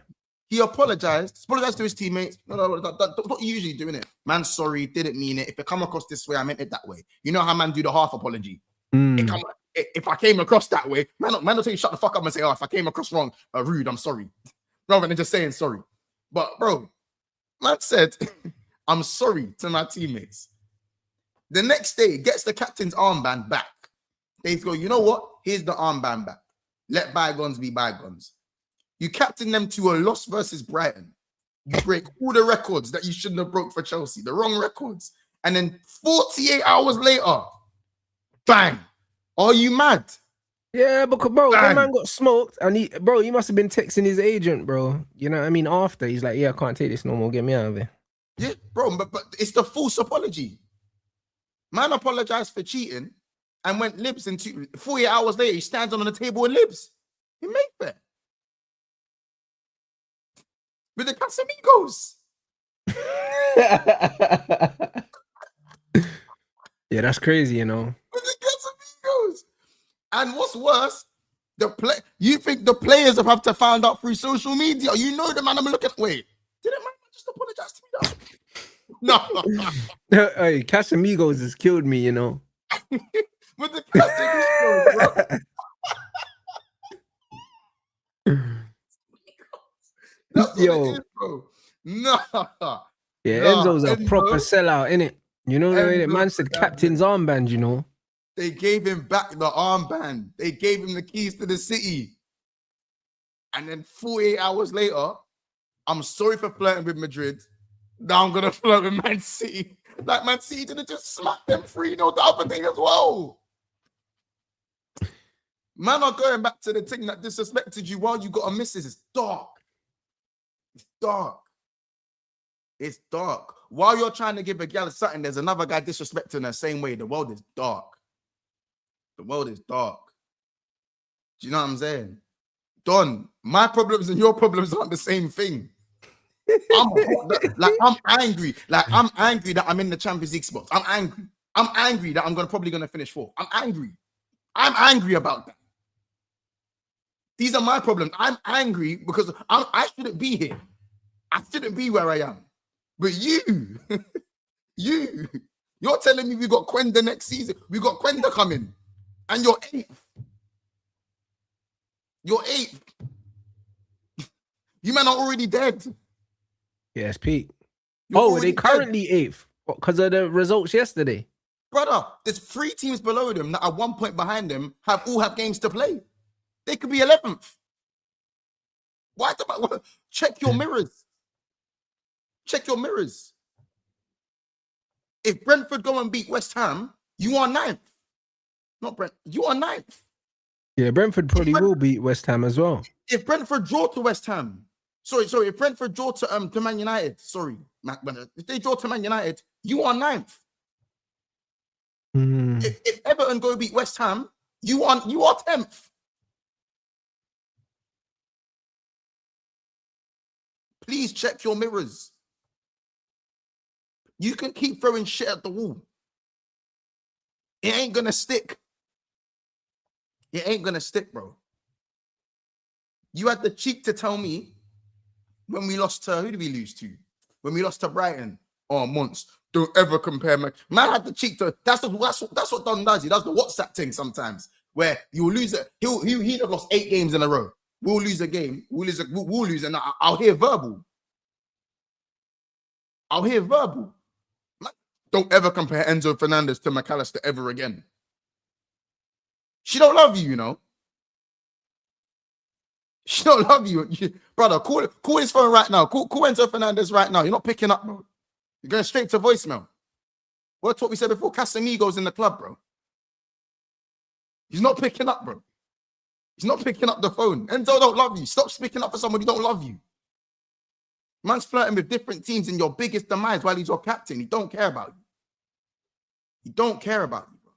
He apologized to his teammates. No, that's what you usually doing it. Man, sorry, didn't mean it. If it come across this way, I meant it that way. You know how man do the half apology. If I came across that way, man don't tell you shut the fuck up and say, oh, if I came across wrong, rude, I'm sorry. Rather than just saying sorry. But bro, man said, I'm sorry to my teammates. The next day, gets the captain's armband back. They go, you know what? Here's the armband back. Let bygones be bygones. You captain them to a loss versus Brighton. You break all the records that you shouldn't have broke for Chelsea, the wrong records. And then 48 hours later, bang. Are you mad? Yeah, because bro, that man got smoked, and he must have been texting his agent, bro. You know what I mean? After he's like, yeah, I can't take this no more. Get me out of here. Yeah, bro, but it's the false apology. Man apologized for cheating and went libs, and 48 hours later, he stands on the table and libs. He made that. With the Casamigos. Yeah, that's crazy, you know. With the Casamigos. And what's worse, you think the players have to find out through social media? You know the man I'm looking at. Wait, didn't man just apologize to me though? No. Hey, Casamigos has killed me, you know. With the Casamigos, bro. That's what it is, bro. No. Yeah, Enzo's a proper sellout, innit? You know the way that man said captain's armband, you know? They gave him back the armband. They gave him the keys to the city. And then 48 hours later, I'm sorry for flirting with Madrid. Now I'm going to flirt with Man City. Like Man City didn't just smack them 3-0 the other thing as well. Man are going back to the thing that disrespected you while you got a missus. It's dark. It's dark. It's dark. While you're trying to give a gal something, there's another guy disrespecting her same way. The world is dark. The world is dark. Do you know what I'm saying? Don, my problems and your problems aren't the same thing. I'm angry. Like, I'm angry that I'm in the Champions League spots. I'm angry. I'm angry that I'm probably going to finish fourth. I'm angry. I'm angry about that. These are my problems. I'm angry because I shouldn't be here. I shouldn't be where I am. But you're telling me we got Quenda next season. We got Quenda coming. And you're 8th. You're 8th. You men are already dead. Yes, Pete. They currently 8th because of the results yesterday. Brother, there's 3 teams below them that are 1 point behind them all have games to play. They could be 11th. Check your mirrors. Check your mirrors. If Brentford go and beat West Ham, you are 9th. Not Brent. You are 9th. Yeah, Brentford probably will beat West Ham as well. If Brentford draw to West Ham, sorry. If Brentford draw to Man United, if they draw to Man United, you are 9th. If Everton go beat West Ham, you are 10th. Please check your mirrors. You can keep throwing shit at the wall. It ain't gonna stick. It ain't gonna stick, bro. You had the cheek to tell me when we lost to, who did we lose to? When we lost to Brighton or MONTS, don't ever compare. Man had the cheek to, that's what Don does. He does the WhatsApp thing sometimes, where you'll lose it. He'd have lost 8 games in a row. We'll lose a game. We'll lose, and I'll hear verbal. I'll hear verbal. Man, don't ever compare Enzo Fernandez to McAllister ever again. She don't love you, you know. She don't love you. Brother, call his phone right now. Call Enzo Fernandez right now. You're not picking up, bro. You're going straight to voicemail. What we said before, Casamigo's in the club, bro. He's not picking up, bro. He's not picking up the phone. Enzo don't love you. Stop speaking up for someone who don't love you. Man's flirting with different teams in your biggest demise while he's your captain. He don't care about you. He don't care about you, bro.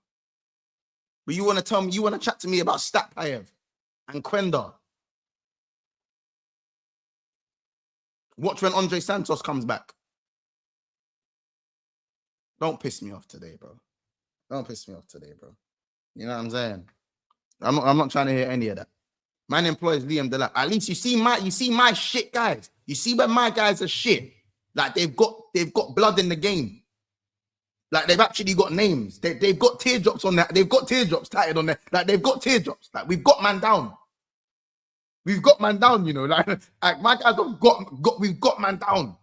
But you want to tell me, you want to chat to me about Statpayev and Quenda. Watch when Andre Santos comes back. Don't piss me off today, bro. Don't piss me off today, bro. You know what I'm saying? I'm not trying to hear any of that. Man employs Liam Delap. At least you see my shit guys. You see when my guys are shit. Like they've got blood in the game. Like they've actually got names. They've got teardrops on that. They've got teardrops tatted on there. Like they've got teardrops. Like we've got man down. We've got man down, you know. Like my guys we've got man down.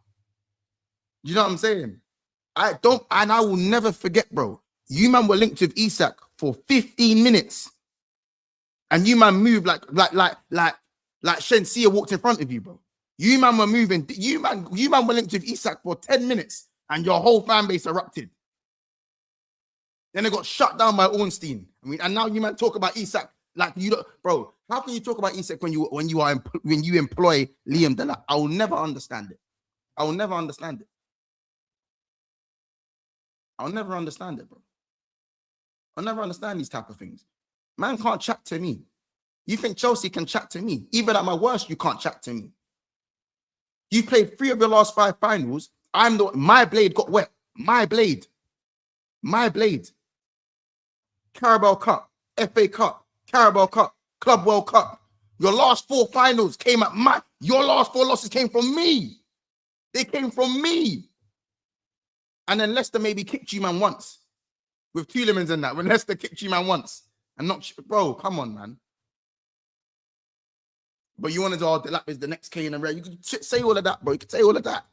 You know what I'm saying? I will never forget, bro. You man were linked with Isak for 15 minutes. And you man moved like Shensia walked in front of you, bro. You man were moving. You man were linked with Isak for 10 minutes and your whole fan base erupted. Then it got shut down by Ornstein. I mean, and now you man talk about Isak like you don't, bro. How can you talk about Isak when you employ Liam Delap? I will never understand it. I will never understand it. I'll never understand it, bro. I'll never understand these type of things. Man can't chat to me. You think Chelsea can chat to me? Even at my worst, you can't chat to me. You played 3 of your last 5 finals. My blade got wet. My blade. Carabao Cup, FA Cup, Carabao Cup, Club World Cup. Your last 4 finals came at your last 4 losses came from me. They came from me. And then Leicester maybe kicked you man once. With Tielemans and that. When Leicester kicked you man once. And not, bro, come on, man. But you want to do, Delap is the next Kane and Ray. You could say all of that, bro. You could say all of that.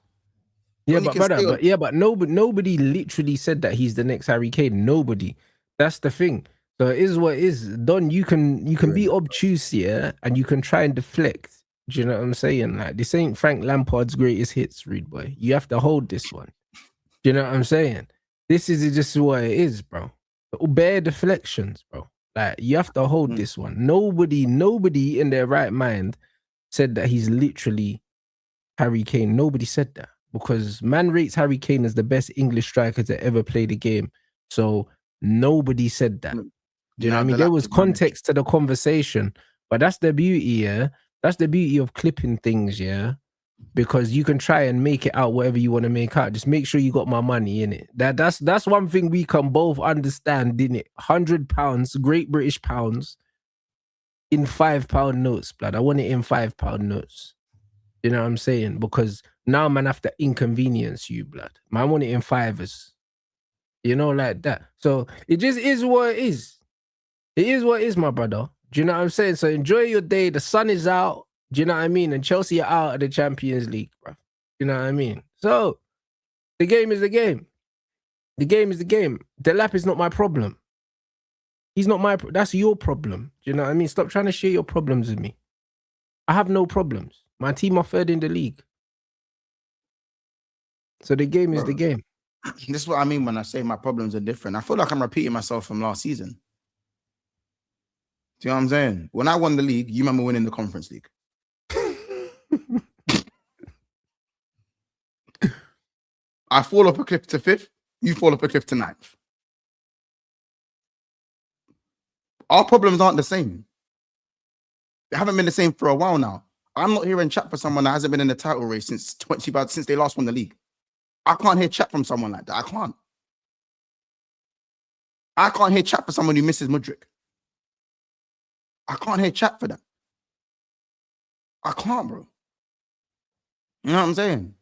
Yeah, but nobody literally said that he's the next Harry Kane. Nobody. That's the thing. So it is what it is. Don, you can be obtuse, yeah, and you can try and deflect. Do you know what I'm saying? Like, this ain't Frank Lampard's greatest hits, rude boy. You have to hold this one. Do you know what I'm saying? This is just what it is, bro. Bare deflections, bro. Like, you have to hold this one. Nobody in their right mind said that he's literally Harry Kane. Nobody said that, because man rates Harry Kane as the best English striker to ever play the game. So nobody said that. Do you know what I mean? There was context to the conversation, but that's the beauty, yeah? That's the beauty of clipping things, yeah? Because you can try and make it out whatever you want to make out. Just make sure you got my money in it. That's one thing we can both understand, didn't it? £100, Great British pounds, in £5 notes, blood. I want it in £5 notes. You know what I'm saying? Because now man have to inconvenience you, blood. Man want it in fivers. You know, like that. So it just is what it is. It is what it is, my brother. Do you know what I'm saying? So enjoy your day. The sun is out. Do you know what I mean? And Chelsea are out of the Champions League, bro. You know what I mean? So the game is the game. The game is the game. Delap is not my problem. He's not my that's your problem. Do you know what I mean? Stop trying to share your problems with me. I have no problems. My team are 3rd in the league. So the game is the game. This is what I mean when I say my problems are different. I feel like I'm repeating myself from last season. Do you know what I'm saying? When I won the league, you remember winning the Conference League. I fall off a cliff to 5th, you fall off a cliff to 9th. Our problems aren't the same. They haven't been the same for a while now. I'm not hearing chat for someone that hasn't been in the title race since they last won the league. I can't hear chat from someone like that. I can't. I can't hear chat for someone who misses Mudryk. I can't hear chat for that. I can't, bro. You know what I'm saying?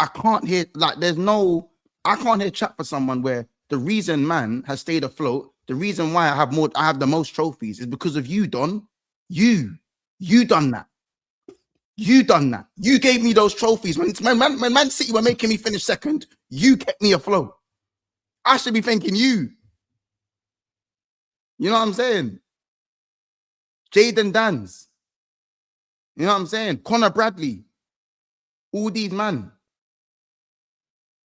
I can't hear, like, I can't hear chat for someone where the reason man has stayed afloat, the reason why I have the most trophies is because of you, Don. You done that. You done that. You gave me those trophies. When Man City were making me finish 2nd, you kept me afloat. I should be thanking you. You know what I'm saying? Jaden Dans. You know what I'm saying? Connor Bradley. All these man.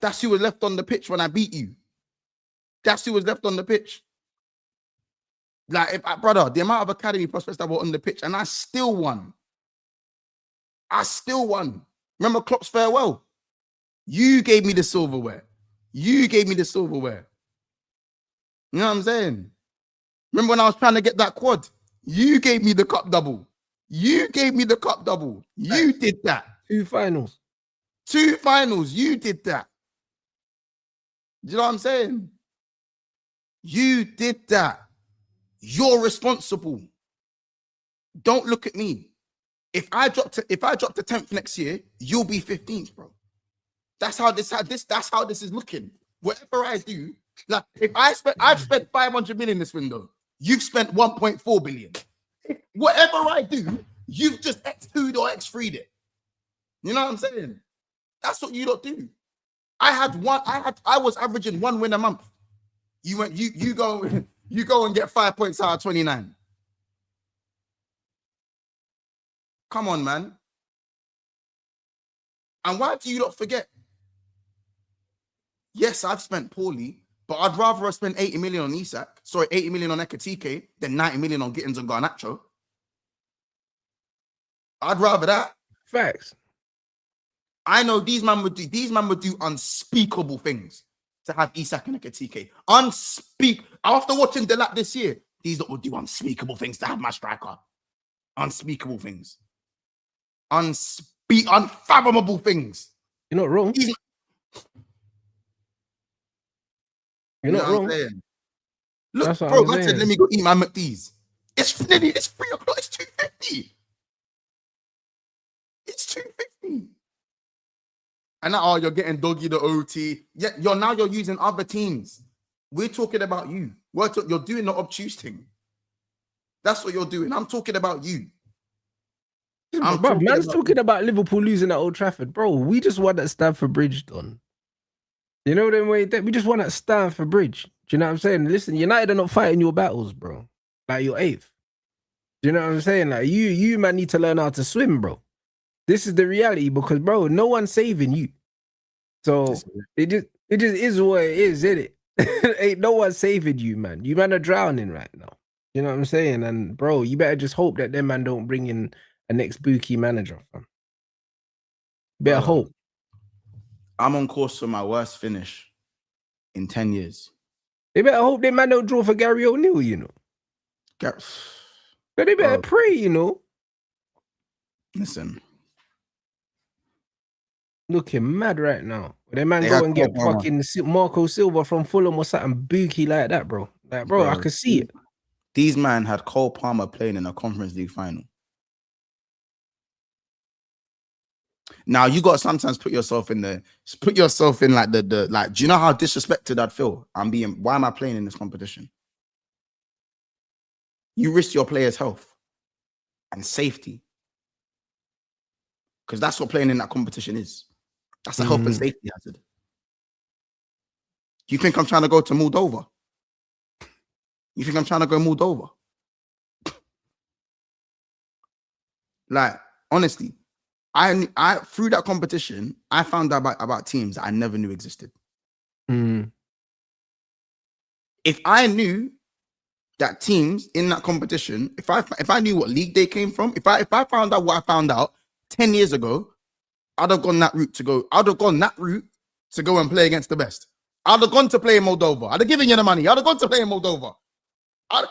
That's who was left on the pitch when I beat you. That's who was left on the pitch. Like, brother, the amount of academy prospects that were on the pitch, and I still won. I still won. Remember Klopp's farewell? You gave me the silverware. You gave me the silverware. You know what I'm saying? Remember when I was trying to get that quad? You gave me the cup double. You gave me the cup double. You did that. 2 finals. 2 finals. You did that. Do you know what I'm saying? You did that. You're responsible. Don't look at me. If I drop to 10th next year, you'll be 15th, bro. That's how this is looking. Whatever I do, like if I've spent 500 million this window. You've spent 1.4 billion. Whatever I do, you've just X2'd or X3'd it. You know what I'm saying? That's what you don't do. I was averaging 1 win a month. You go and get 5 points out of 29. Come on, man. And why do you not forget? Yes, I've spent poorly, but I'd rather have spent 80 million on Isak, 80 million on Ekatike than 90 million on Gittins and Garnacho. I'd rather that. Facts. I know these man would do unspeakable things to have Isak and Ekatike. After watching the lap this year, these would do unspeakable things to have my striker. Unspeakable things. Unfathomable things. You're not wrong. You're not wrong. Look, bro, I said, let me go eat my McD's. It's 3 o'clock. It's 2:50. It's 2:50. And now, you're getting doggy the OT. Yeah, you're using other teams. We're talking about you. You're doing the obtuse thing. That's what you're doing. I'm talking about you. Man's talking about Liverpool losing at Old Trafford, bro. We just won at Stamford Bridge, Don. You know them way we just won at Stamford Bridge. Do you know what I'm saying? Listen, United are not fighting your battles, bro. Like you're 8th. Do you know what I'm saying? Like you man need to learn how to swim, bro. This is the reality because, bro, no one's saving you. So it just is what it is, isn't it? Ain't no one saving you, man. You man are drowning right now. You know what I'm saying? And bro, you better just hope that them man don't bring in a next bookie manager, fam. Better hope. I'm on course for my worst finish in 10 years. They better hope they man don't draw for Gary O'Neill, you know. But they better pray, you know. Listen. Looking mad right now. They man go and get fucking Marco Silva from Fulham or something bookie like that, bro. Like, bro, I can see it. These man had Cole Palmer playing in a Conference League final. Now you got to sometimes put yourself in like do you know how disrespected I'd feel? Why am I playing in this competition? You risk your players' health and safety. Because that's what playing in that competition is. That's a health and safety hazard. You think I'm trying to go to Moldova? You think I'm trying to go Moldova? Like, honestly, I through that competition, I found out about teams that I never knew existed. If I knew that teams in that competition, if I knew what league they came from, if I found out what I found out 10 years ago, I'd have gone that route to go. I'd have gone that route to go and play against the best. I'd have gone to play in Moldova. I'd have given you the money. I'd have gone to play in Moldova.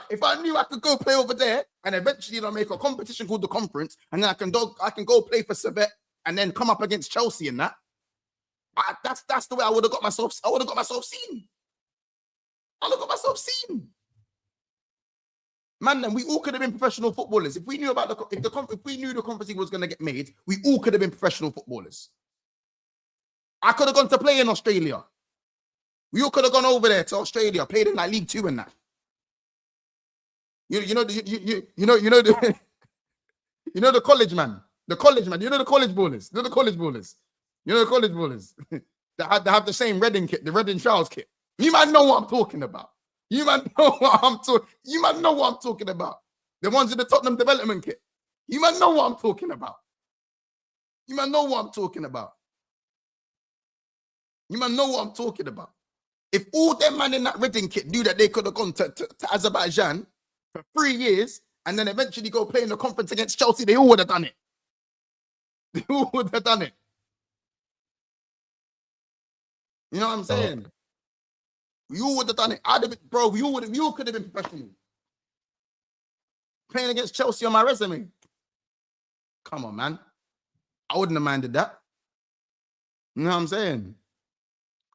If I knew I could go play over there and eventually make a competition called the Conference, and then I can go play for Servette and then come up against Chelsea and that. That's the way I would have got myself. I would have got myself seen. Man, then we all could have been professional footballers if we knew about if we knew the Conference League was going to get made. We all could have been professional footballers. I could have gone to play in Australia. We all could have gone over there to Australia, played in like League 2 and that. You know the college man. The college man. You know the college ballers. They have the same Reading kit, the Reading Charles kit. You might know what I'm talking about. You man know what I'm talking. You man know what I'm talking about. The ones in the Tottenham development kit. You man know what I'm talking about. You man know what I'm talking about. You man know what I'm talking about. If all them man in that Reading kit knew that they could have gone to Azerbaijan for 3 years and then eventually go play in the conference against Chelsea, they all would have done it. They all would have done it. You know what I'm saying? You would have done it. I'd have been, bro, you could have been professional. Playing against Chelsea on my resume. Come on, man. I wouldn't have minded that. You know what I'm saying?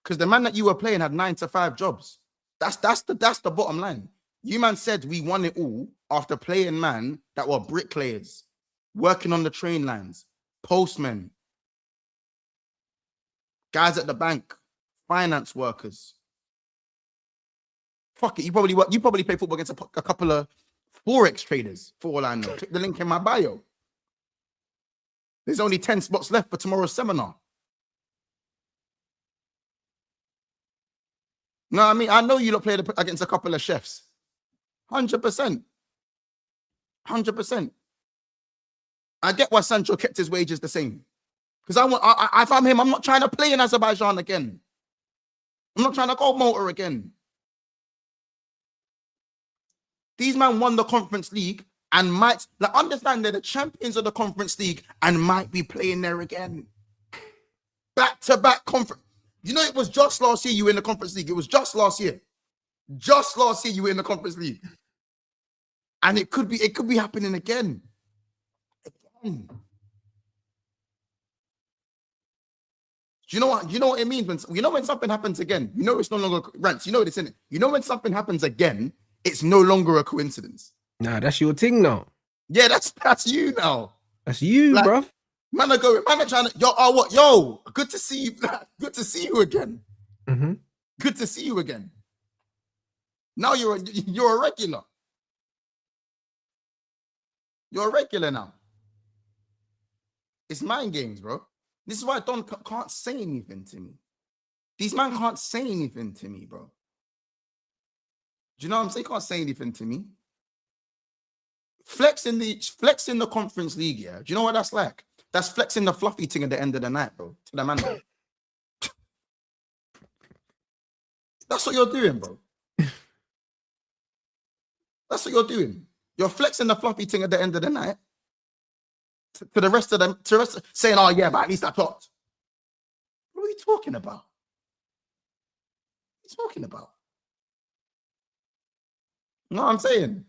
Because the man that you were playing had 9 to 5 jobs. That's the bottom line. You man said we won it all after playing man that were bricklayers, working on the train lines, postmen, guys at the bank, finance workers. Fuck it, you probably play football against a couple of Forex traders, for all I know. Click the link in my bio. There's only 10 spots left for tomorrow's seminar. No, I mean, I know you lot played against a couple of chefs. 100%. 100%. I get why Sancho kept his wages the same. Because if I'm him, I'm not trying to play in Azerbaijan again. I'm not trying to go motor again. These men won the Conference League and might, like, understand they're the champions of the Conference League and might be playing there again. Back-to-back conference. You know, it was just last year you were in the Conference League. It was just last year. Just last year you were in the Conference League. And it could be happening again. Again. Do you know what it means when something happens again? You know it's no longer Rants. You know it's in it. You know when something happens again, it's no longer a coincidence. Nah, that's your thing now. Yeah, that's you now. That's you, like, bruv. Man are trying to, yo, good to see you. Good to see you again. Mm-hmm. Good to see you again. Now you're a regular. You're a regular now. It's mind games, bro. This is why Don can't say anything to me. These men can't say anything to me, bro. Do you know what I'm saying? Can't say anything to me. Flexing the Conference League, yeah. Do you know what that's like? That's flexing the fluffy thing at the end of the night, bro. To the man. That's what you're doing, bro. That's what you're doing. You're flexing the fluffy thing at the end of the night. To the rest of them, saying, oh yeah, but at least I talked. What are you talking about? What are you talking about? You know what I'm saying?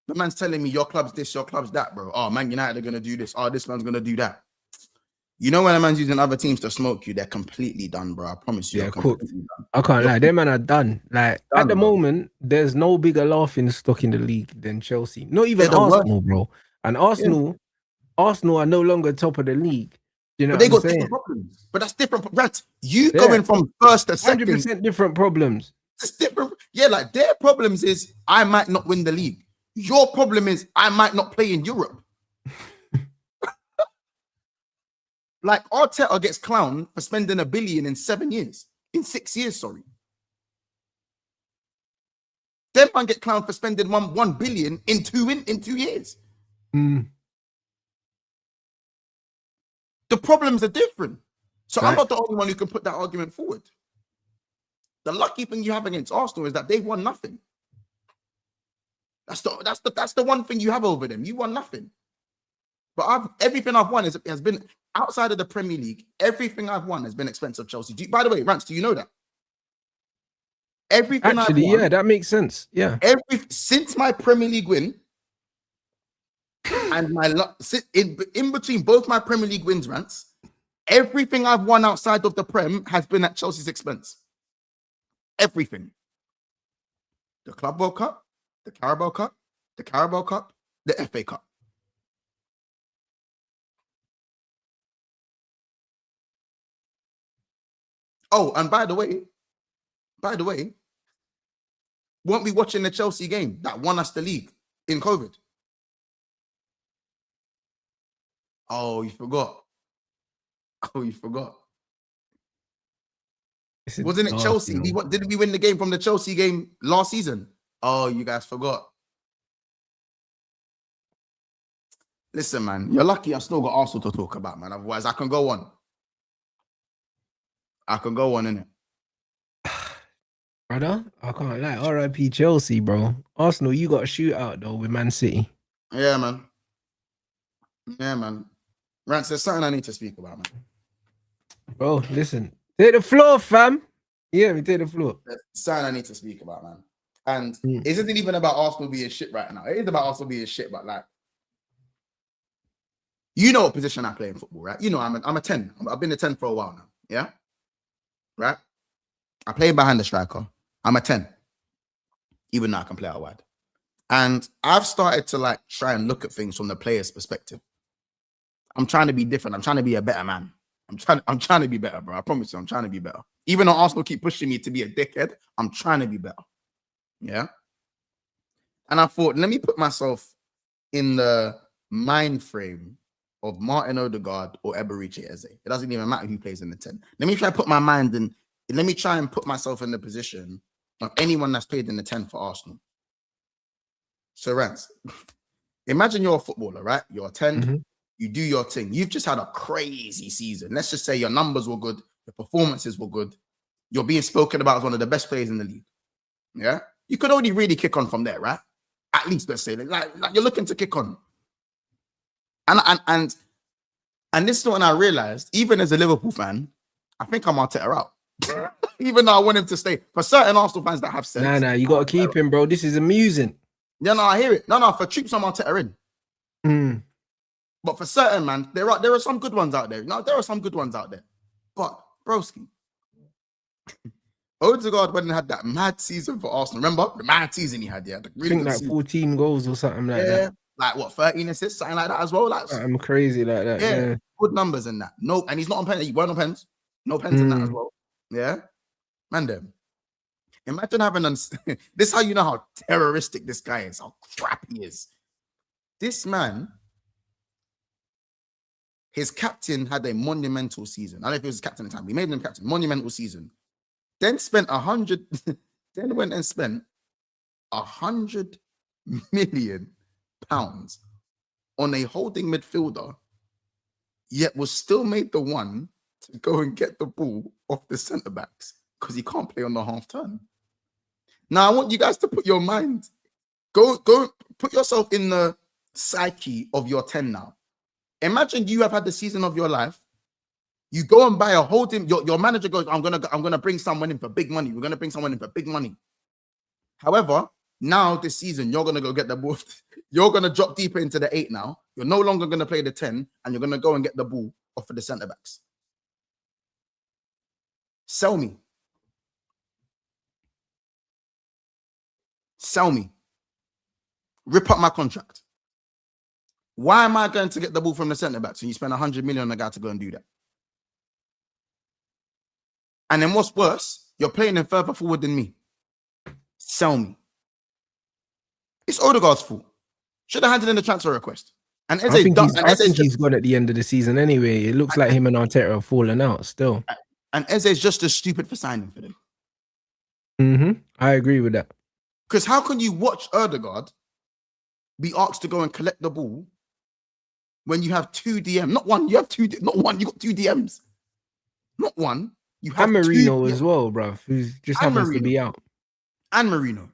The man's telling me your club's this, your club's that, bro. Oh, Man United are gonna do this. Oh, this man's gonna do that. You know when a man's using other teams to smoke you, they're completely done, bro. I promise you. Yeah, cool. I can't lie. Them man are done. Like done, at the moment, there's no bigger laughing stock in the league than Chelsea. Not even Arsenal, bro. And Arsenal are no longer top of the league. You know, but they got different problems. But that's different. Right? You going from first to second. 100% different problems. It's different. Yeah, like their problems is I might not win the league. Your problem is I might not play in Europe. Like Arteta gets clowned for spending $1 billion in 7 years. In 6 years, sorry. Them man get clowned for spending $1 billion in 2 years. Mm. The problems are different. So I'm not the only one who can put that argument forward. The lucky thing you have against Arsenal is that they've won nothing. That's the one thing you have over them. You won nothing. But everything I've won has been outside of the Premier League. Everything I've won has been expensive Chelsea. By the way, Rants, do you know that? Everything actually, I've won, yeah, that makes sense. Yeah. Since my Premier League win and in between both my Premier League wins, Rants, everything I've won outside of the Prem has been at Chelsea's expense. Everything. The Club World Cup, the Carabao Cup, the FA Cup. Oh, and by the way, won't be watching the Chelsea game that won us the league in COVID. Oh, you forgot. Oh, you forgot. Wasn't it Chelsea? Didn't we win the game from the Chelsea game last season? Oh, you guys forgot. Listen, man, you're lucky I still got Arsenal to talk about, man. Otherwise, I can go on. Innit? Brother, I can't lie. RIP Chelsea, bro. Arsenal, you got a shootout though with Man City. Yeah, man. Rants, there's something I need to speak about, man. Bro, listen. Take the floor, fam. Yeah, we take the floor. There's something I need to speak about, man. And it isn't even about Arsenal being shit right now. It is about Arsenal being shit, but like, you know what position I play in football, right? You know, I'm a 10. I've been a 10 for a while now. Yeah? Right? I play behind the striker. I'm a 10. Even though I can play out wide. And I've started to like try and look at things from the player's perspective. I'm trying to be different. I'm trying to be a better man. I'm trying to be better, bro. I promise you, I'm trying to be better. Even though Arsenal keep pushing me to be a dickhead, I'm trying to be better. Yeah? And I thought, let me put myself in the mind frame of Martin Odegaard or Eberechi Eze. It doesn't even matter who plays in the 10. Let me try to put my mind in, let me try and put myself in the position of anyone that's played in the 10 for Arsenal. So, Rants, imagine you're a footballer, right? You're a 10, you do your thing. You've just had a crazy season. Let's just say your numbers were good, your performances were good. You're being spoken about as one of the best players in the league. Yeah? You could only really kick on from there, right? At least, let's say, like you're looking to kick on. And this is when I realized, even as a Liverpool fan, I think I'm Arteta out. Even though I want him to stay. For certain Arsenal fans that have sense. Nah, you got to keep him, bro. This is amusing. Yeah, no, I hear it. No, for troops, I'm Arteta in. But for certain, man, there are some good ones out there. No, there are some good ones out there. But, broski, Odegaard went and had that mad season for Arsenal. Remember? The mad season he had, yeah. Really I think like season. 14 goals or something like that. Like what, 13 assists, something like that as well. Like, I'm crazy like that. Yeah, good numbers in that. No, and he's not on pens. He weren't on pens. No pens in that as well. Yeah, man, them. Imagine having this is how you know how terroristic this guy is, how crap he is. This man, his captain had a monumental season. I don't know if it was his captain at the time. We made him captain. Monumental season. Then spent 100. Then went and spent 100 million pounds on a holding midfielder, yet was still made the one to go and get the ball off the centre backs because he can't play on the half turn. Now I want you guys to put your mind, go put yourself in the psyche of your 10 now. Imagine you have had the season of your life. You go and buy a holding. Your manager goes, I'm gonna bring someone in for big money. We're gonna bring someone in for big money. However, now this season, you're going to go get the ball. You're going to drop deeper into the 8 now. You're no longer going to play the 10, and you're going to go and get the ball off of the centre-backs. Sell me. Sell me. Rip up my contract. Why am I going to get the ball from the centre-backs when you spend 100 million on a guy to go and do that? And then what's worse, you're playing him further forward than me. Sell me. It's Odegaard's fault. Should have handed in the transfer request. And I think he's gone at the end of the season anyway. It looks like him and Arteta have fallen out still. And Eze's just as stupid for signing for them. I agree with that. Because how can you watch Odegaard be asked to go and collect the ball when you have 2 DMs? Not one, you have 2. Not one, you got 2 DMs. Not one, you have and Marino as well, bruv, who's just happens to be out. And Marino.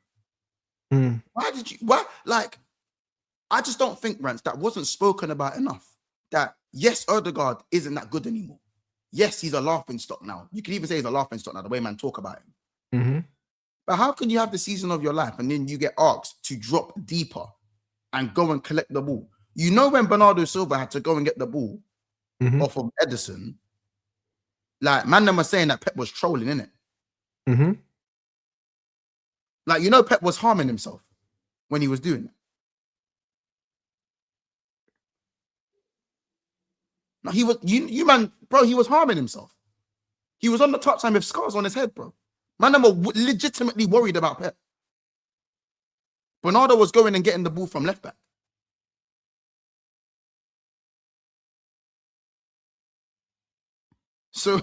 Why? Like, I just don't think, Rants, that wasn't spoken about enough. That, yes, Odegaard isn't that good anymore. Yes, he's a laughing stock now. You can even say he's a laughing stock now, the way man talk about him. But how can you have the season of your life and then you get asked to drop deeper and go and collect the ball? You know when Bernardo Silva had to go and get the ball off of Edison, like, man, them were saying that Pep was trolling, innit? Like, you know, Pep was harming himself when he was doing it. No, he was, you man, bro, he was harming himself. He was on the touchline with scars on his head, bro. Man, them were legitimately worried about Pep. Bernardo was going and getting the ball from left back. So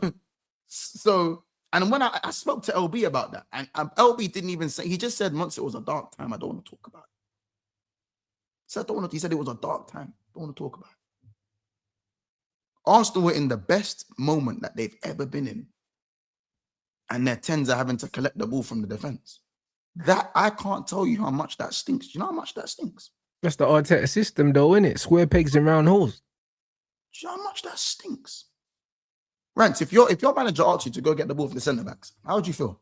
And when I spoke to LB about that, and LB didn't even say, he just said once it was a dark time, I don't want to talk about it. He said it was a dark time. Don't want to talk about it. Arsenal were in the best moment that they've ever been in. And their 10s are having to collect the ball from the defense. That, I can't tell you how much that stinks. Do you know how much that stinks? That's the Arteta system though, isn't it? Square pegs in round holes. Do you know how much that stinks? Rants, if your manager asks you to go get the ball from the centre backs, how would you feel?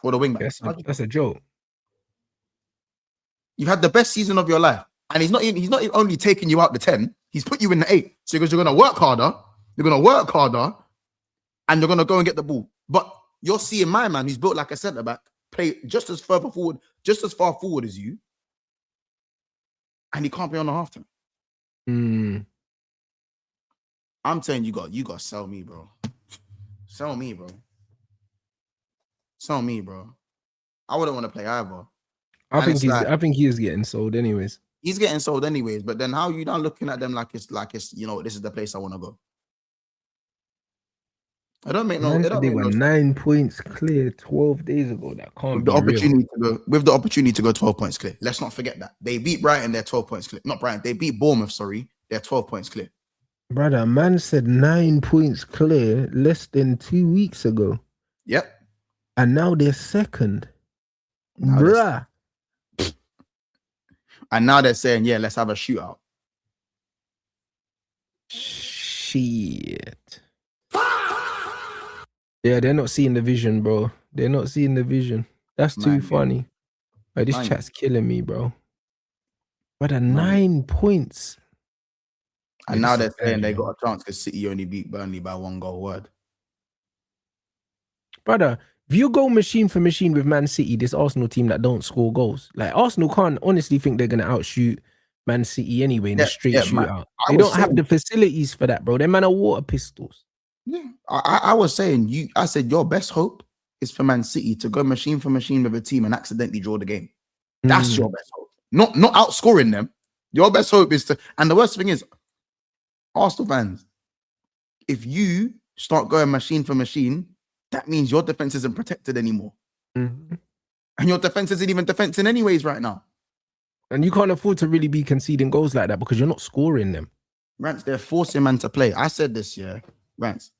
Or the wing backs? That's a joke. You've had the best season of your life, and he's not only taking you out the 10, he's put you in the 8. So because you're gonna work harder, and you're gonna go and get the ball. But you're seeing my man, who's built like a centre back, play just as far forward as you, and he can't play on the half time. I'm saying you got to sell me, bro. Sell me, bro. I wouldn't want to play either. I think he is getting sold anyways. He's getting sold anyways, but then how are you not looking at them like it's this is the place I want to go? I don't make no. They were 9 points clear 12 days ago. That can't be real. With the opportunity to go 12 points clear. Let's not forget that they beat Brighton. They're 12 points clear. Not Brighton. They beat Bournemouth. Sorry, they're 12 points clear. Brother, man said 9 points clear less than 2 weeks ago. Yep. And now they're second. And now they're saying, yeah, let's have a shootout. Shit. Yeah, they're not seeing the vision, bro. They're not seeing the vision. That's too funny. Like, this chat's killing me, bro. Brother, 9 points. And now they're saying they got a chance because City only beat Burnley by 1 goal. Word. Brother, if you go machine for machine with Man City, this Arsenal team that don't score goals, like Arsenal can't honestly think they're going to outshoot Man City anyway in a straight shootout. They don't have the facilities for that, bro. Them man are water pistols. Yeah, I was saying, I said your best hope is for Man City to go machine for machine with a team and accidentally draw the game. That's your best hope. Not outscoring them. Your best hope is to, and the worst thing is, Arsenal fans, if you start going machine for machine, that means your defense isn't protected anymore. And your defense isn't even defending anyways right now. And you can't afford to really be conceding goals like that because you're not scoring them. Rants, they're forcing man to play. I said this, yeah, Rants.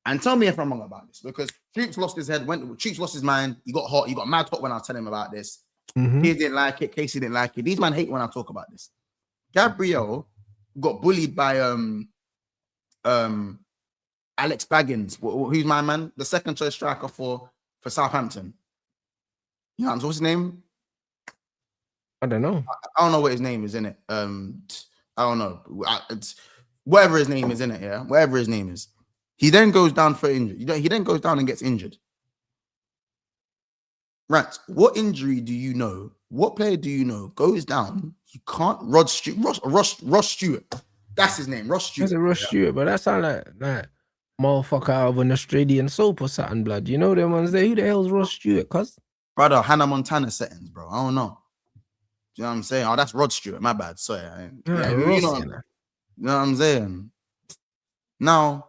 And tell me if I'm wrong about this, because Troops lost his head, Troops lost his mind. He got hot. He got mad hot when I was telling him about this. He didn't like it. Casey didn't like it. These men hate when I talk about this. Gabriel got bullied by Alex Baggins, who's my man, the second choice striker for Southampton. You know what's his name? I don't know. I don't know what his name is in it. I don't know. It's whatever his name is in it. Yeah, whatever his name is. He then goes down for injury. He then goes down and gets injured. Right. What injury do you know? What player do you know goes down? You can't. Ross Stewart. That's his name. Ross Stewart. That's a Ross Stewart, but that sound like motherfucker out of an Australian soap or something, blood. You know them ones there? Who the hell's Ross Stewart, cuz? Brother, Hannah Montana settings, bro. I don't know. Do you know what I'm saying? Oh, that's Rod Stewart. My bad. Sorry. You know what I'm saying? Now,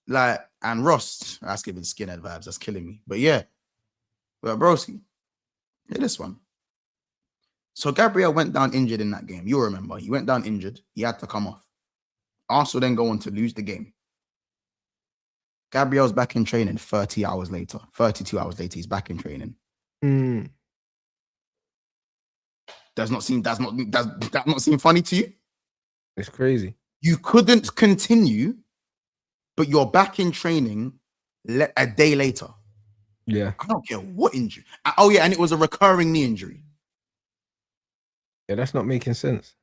like, and Ross, that's giving skinhead vibes. That's killing me. But yeah. But broski, yeah, this one. So Gabriel went down injured in that game. You'll remember. He went down injured. He had to come off. Arsenal then go on to lose the game. Gabriel's back in training 32 hours later, he's back in training. Does that not seem funny to you? It's crazy. You couldn't continue, but you're back in training a day later. Yeah. I don't care what injury. Oh, yeah, and it was a recurring knee injury. Yeah, that's not making sense.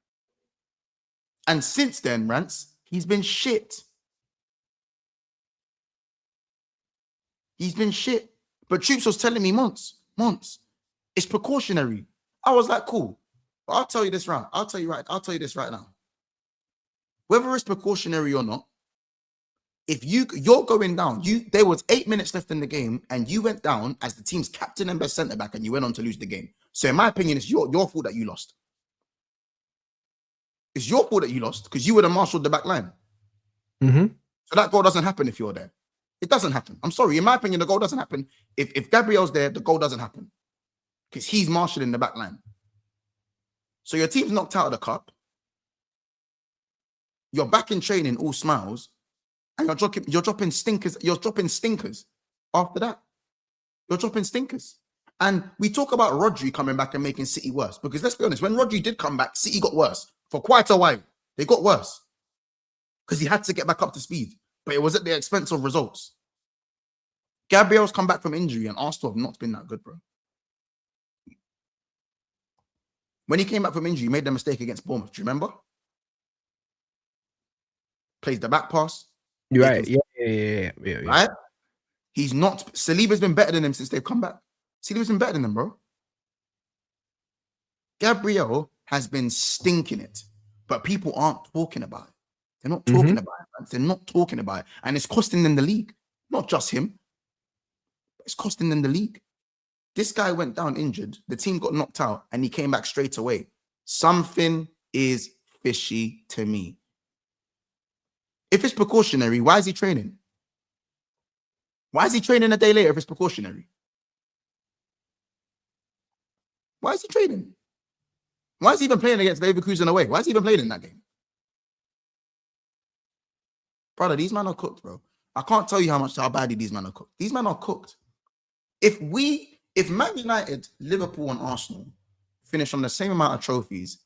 And since then, Rants, he's been shit. He's been shit. But Troops was telling me, months, it's precautionary. I was like, cool. But I'll tell you this right. I'll tell you this right now. Whether it's precautionary or not, if you're going down, there was 8 minutes left in the game, and you went down as the team's captain and best centre back, and you went on to lose the game. So in my opinion, it's your fault that you lost. It's your fault that you lost because you would have marshaled the back line. So that goal doesn't happen if you're there. It doesn't happen. I'm sorry. In my opinion, the goal doesn't happen. If Gabriel's there, the goal doesn't happen. Because he's marshalling the back line. So your team's knocked out of the cup. You're back in training, all smiles, and you're dropping stinkers. You're dropping stinkers after that. You're dropping stinkers. And we talk about Rodri coming back and making City worse. Because let's be honest, when Rodri did come back, City got worse. For quite a while, they got worse. Because he had to get back up to speed. But it was at the expense of results. Gabriel's come back from injury and Arsenal have not been that good, bro. When he came back from injury, he made the mistake against Bournemouth. Do you remember? Plays the back pass. You're right. Yeah. Right? He's not. Saliba's been better than him since they've come back. Saliba's been better than him, bro. Gabriel has been stinking it, but people aren't talking about it. They're not talking about it, man. They're not talking about it. And it's costing them the league. Not just him. It's costing them the league. This guy went down injured. The team got knocked out and he came back straight away. Something is fishy to me. If it's precautionary, why is he training? Why is he training a day later if it's precautionary? Why is he training? Why is he even playing against Leverkusen away? Why is he even playing in that game? Brother, these men are cooked, bro. I can't tell you how badly these men are cooked. These men are cooked. If Man United, Liverpool, and Arsenal finish on the same amount of trophies,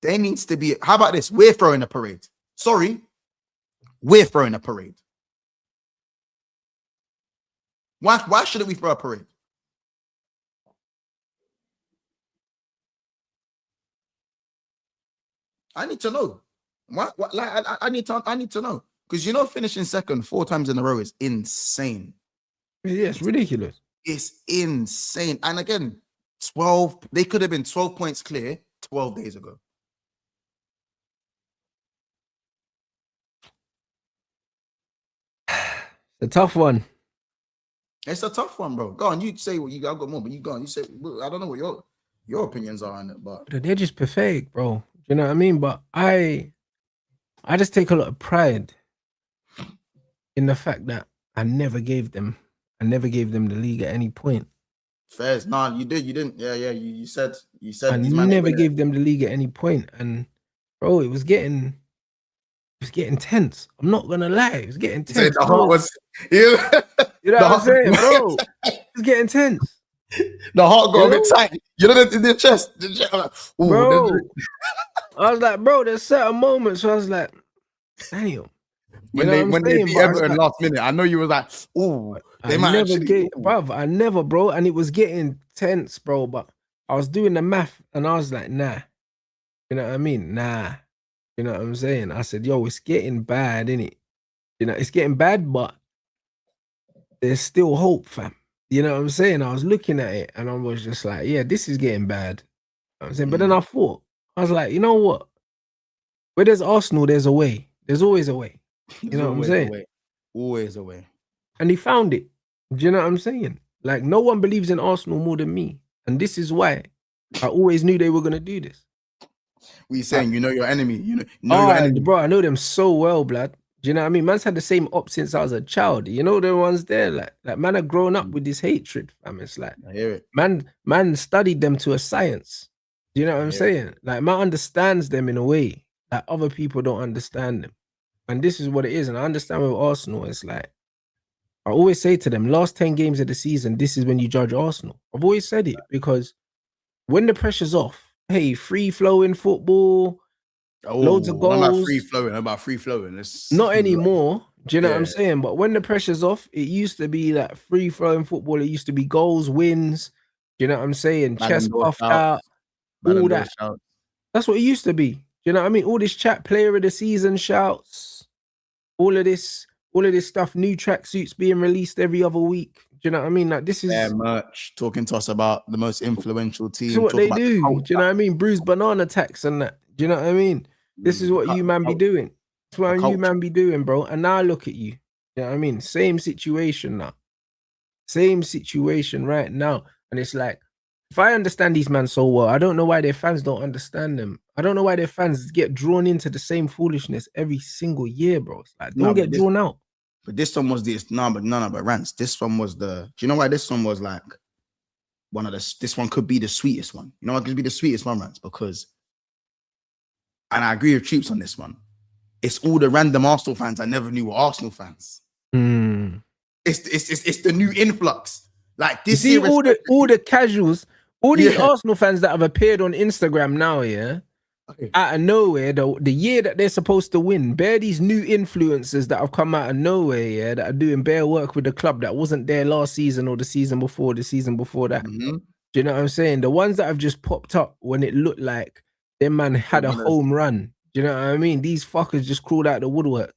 there needs to be. How about this? We're throwing a parade. Sorry, we're throwing a parade. Why shouldn't we throw a parade? I need to know. I need to know. Because finishing second 4 times in a row is insane. Yeah, it's ridiculous. It's insane. And again, 12, they could have been 12 points clear 12 days ago. A tough one. It's a tough one, bro. Go on, you say what you got. I've got more, but you go on. You say, I don't know what your opinions are on it, but they're just pathetic, bro. You know what I mean? But I just take a lot of pride in the fact that I never gave them the league at any point. Fairs. Nah, you didn't. Yeah. You said I never gave them the league at any point. And bro, it was getting tense. I'm not gonna lie, it was getting tense. The heart was you know what I'm saying, bro? It's getting tense. The heart got a bit tight. You know, in the chest. Ooh, bro. I was like, bro, there's certain moments where I was like, damn. When they beat Everton last minute, I know you was like, "Oh, they might actually." I never, bro, and it was getting tense, bro. But I was doing the math, and I was like, "Nah," you know what I mean? Nah, you know what I'm saying? I said, "Yo, it's getting bad, innit? You know, it's getting bad, but there's still hope, fam." You know what I'm saying? I was looking at it, and I was just like, "Yeah, this is getting bad." You know what I'm saying, but then I thought, I was like, you know what? Where there's Arsenal, there's a way. There's always a way. You know what I'm saying? Always a way. And he found it. Do you know what I'm saying? Like, no one believes in Arsenal more than me. And this is why I always knew they were going to do this. What you saying? You know your enemy. You know your enemy. Bro, I know them so well, blood. Do you know what I mean? Man's had the same op since I was a child. You know the ones there? Like man have grown up with this hatred, fam. It's like, I hear it. Man studied them to a science. Do you know what I'm saying? Like, man understands them in a way that other people don't understand them. And this is what it is. And I understand with Arsenal, it's like, I always say to them, last 10 games of the season, this is when you judge Arsenal. I've always said it because when the pressure's off, hey, free-flowing football, loads of goals. I'm about free-flowing. Not anymore. Do you know what I'm saying? But when the pressure's off, it used to be like free-flowing football. It used to be goals, wins. Do you know what I'm saying? Chest puffed out. All that. That's what it used to be. You know what I mean? All this chat, player of the season shouts, all of this stuff, new tracksuits being released every other week. Do you know what I mean? Like, this is merch talking to us about the most influential team. This is what they do. Do you know what I mean? Bruised banana tax and that. Do you know what I mean? This is what you man be doing. That's what you man be doing, bro. And now look at you. You know what I mean? Same situation now. Same situation right now. And it's like, if I understand these men so well, I don't know why their fans don't understand them. I don't know why their fans get drawn into the same foolishness every single year, bro. It's like, don't get drawn out. But this one was this. No, but Rants. This one was the. Do you know why this one was like one of the? This one could be the sweetest one. You know what could be the sweetest one, Rants? Because, and I agree with Troops on this one. It's all the random Arsenal fans I never knew were Arsenal fans. It's the new influx. Like this. You see all the casuals, all these Arsenal fans that have appeared on Instagram now, out of nowhere, the year that they're supposed to win, bare these new influencers that have come out of nowhere, that are doing bare work with the club that wasn't there last season or the season before that. Do you know what I'm saying? The ones that have just popped up when it looked like them man had a home run. Do you know what I mean? These fuckers just crawled out the woodwork.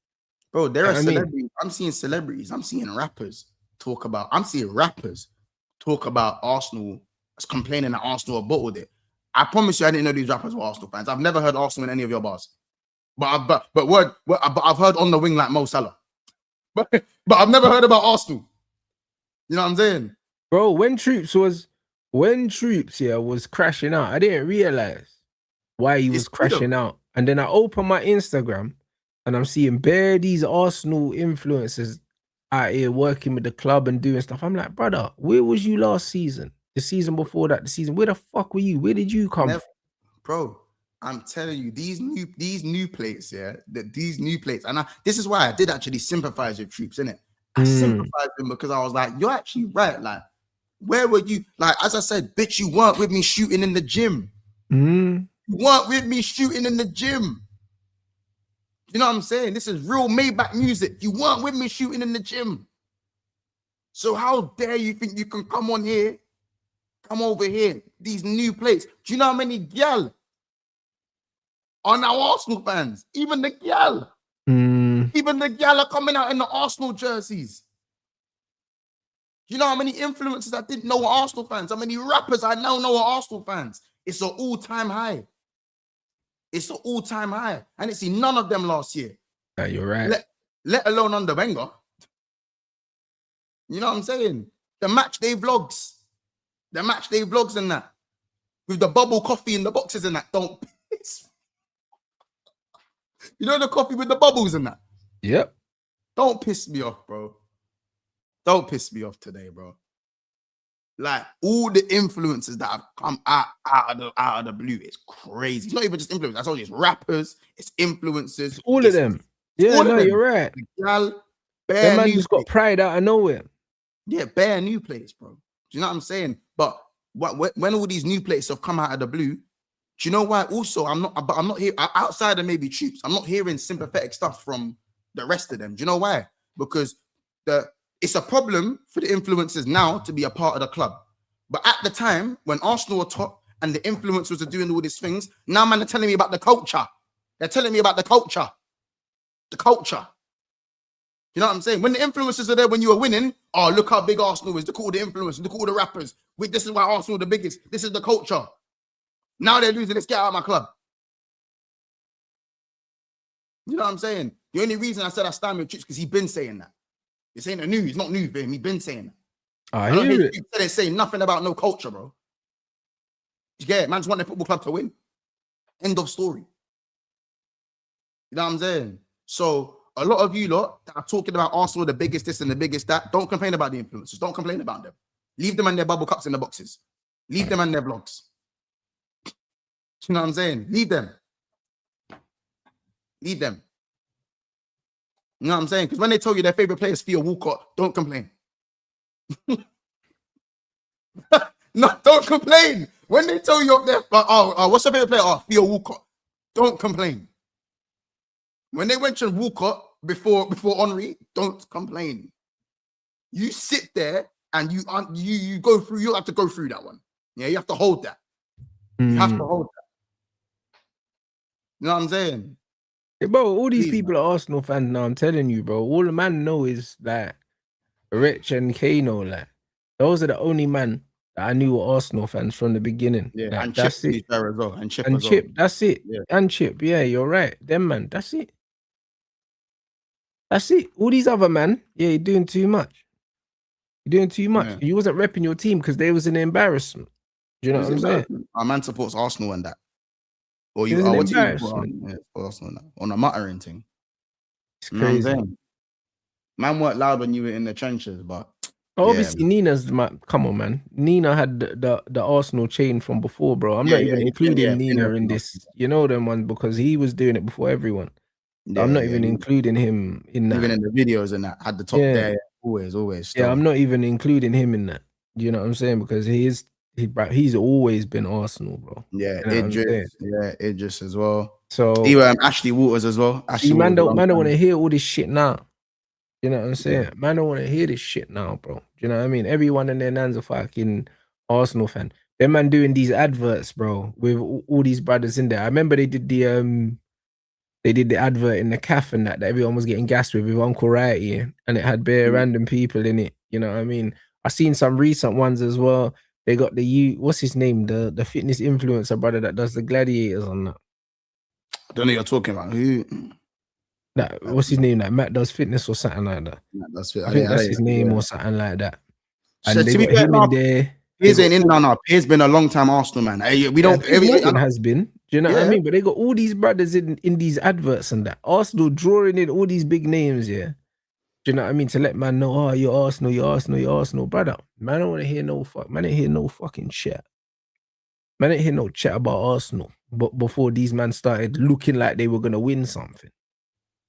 Bro, there are celebrities. I'm seeing celebrities. I'm seeing rappers talk about. I'm seeing rappers talk about Arsenal, complaining that Arsenal have bottled it. I promise you, I didn't know these rappers were Arsenal fans. I've never heard Arsenal in any of your bars. But I've heard on the wing like Mo Salah. But I've never heard about Arsenal. You know what I'm saying? Bro, when Troops was crashing out, I didn't realize why he was crashing out. And then I opened my Instagram and I'm seeing bare these Arsenal influencers out here working with the club and doing stuff. I'm like, brother, where was you last season? The season before that, where the fuck were you? Where did you come from? Bro, I'm telling you, these new plates, these new plates. And this is why I did actually sympathize with Troops, innit? I sympathized with him because I was like, you're actually right. Like, where were you? Like, as I said, bitch, you weren't with me shooting in the gym. You weren't with me shooting in the gym. You know what I'm saying? This is real Maybach music. You weren't with me shooting in the gym. So how dare you think you can come over here, these new plates. Do you know how many gyal are now Arsenal fans? Even the gyal. Even the gyal are coming out in the Arsenal jerseys. Do you know how many influencers I didn't know were Arsenal fans? How many rappers I now know are Arsenal fans? It's an all-time high. It's an all-time high. I didn't see none of them last year. Yeah, you're right. Let alone under Wenger. You know what I'm saying? The match day vlogs. The match day vlogs and that. With the bubble coffee in the boxes and that. Don't piss. You know the coffee with the bubbles and that? Yep. Don't piss me off, bro. Don't piss me off today, bro. Like, all the influencers that have come out of the blue, it's crazy. It's not even just influencers. I told you, it's rappers, it's influencers. All of them. Yeah, no, you're right. Gal, that man just got pride out of nowhere. Yeah, bare new plates, bro. Do you know what I'm saying? But when all these new plates have come out of the blue, do you know why? Also, I'm not here outside of maybe Troops. I'm not hearing sympathetic stuff from the rest of them. Do you know why? Because it's a problem for the influencers now to be a part of the club. But at the time when Arsenal were top and the influencers are doing all these things, now man are telling me about the culture. They're telling me about the culture. The culture. You know what I'm saying? When the influencers are there, when you are winning, oh, look how big Arsenal is. Look at all the influencers. Look at all the rappers. This is why Arsenal are the biggest. This is the culture. Now they're losing. Let's get out of my club. You know what I'm saying? The only reason I said I stand with Chips because he's been saying that. This ain't a new. It's not new for him. He's been saying that. I hear it. He said saying nothing about no culture, bro. Yeah, man just want their football club to win. End of story. You know what I'm saying? So a lot of you lot that are talking about Arsenal, the biggest this and the biggest that, don't complain about the influencers. Don't complain about them. Leave them and their bubble cups in the boxes. Leave them and their vlogs. You know what I'm saying? Leave them. Leave them. You know what I'm saying? Because when they tell you their favorite player is Theo Walcott, don't complain. No, don't complain. When they tell you up there, what's your favorite player? Oh, Theo Walcott. Don't complain. When they mention Walcott before Henry, don't complain. You sit there and you go through. You have to go through that one. Yeah, you have to hold that. You have to hold that. You know what I'm saying? Hey, bro, all these people are Arsenal fans now. I'm telling you, bro. All the man know is that Rich and Kano, like those are the only man that I knew were Arsenal fans from the beginning. Yeah, like, and that's Chip it. There as well. And Chip, and as Chip, well. That's it. Yeah. And Chip, yeah, you're right. Them man, that's it. That's it. All these other man, yeah, you're doing too much. You're doing too much. Yeah. You wasn't repping your team because they was an embarrassment. Do you know what I'm saying? Our man supports Arsenal and that. Or you are what team? Arsenal and that. On a muttering thing. It's crazy. Man weren't loud when you were in the trenches, but obviously Nina's come on, man. Nina had the Arsenal chain from before, bro. I'm not even including Nina in this. You know them ones because he was doing it before everyone. I'm not even including him in that. Even in the videos and that, had the top there. Always. Still. Yeah, I'm not even including him in that. You know what I'm saying? Because he's always been Arsenal, bro. Yeah, you know Idris as well. So even Ashley Waters as well. Man don't want to hear all this shit now. You know what I'm saying? Yeah. Man don't want to hear this shit now, bro. Do you know what I mean? Everyone and their nan's a fucking Arsenal fan. Them man doing these adverts, bro, with all these brothers in there. I remember they did the advert in the cafe and that everyone was getting gassed with Uncle Righty, and it had bare random people in it. You know what I mean? I seen some recent ones as well. They got what's his name? The fitness influencer brother that does the gladiators on that. I don't know what you're talking about. Who? What's his name? Like Matt Does Fitness or something like that. I think that's his name or something like that. And they got him in there. Piers ain't in now. Piers been a long time Arsenal man. We don't. Everyone has been. Do you know what I mean? But they got all these brothers in these adverts and that. Arsenal drawing in all these big names, yeah. Do you know what I mean? To let man know, oh, you're Arsenal, brother. Man, I don't want to hear man ain't hear no fucking shit. Man ain't hear no chat about Arsenal. But before these men started looking like they were gonna win something.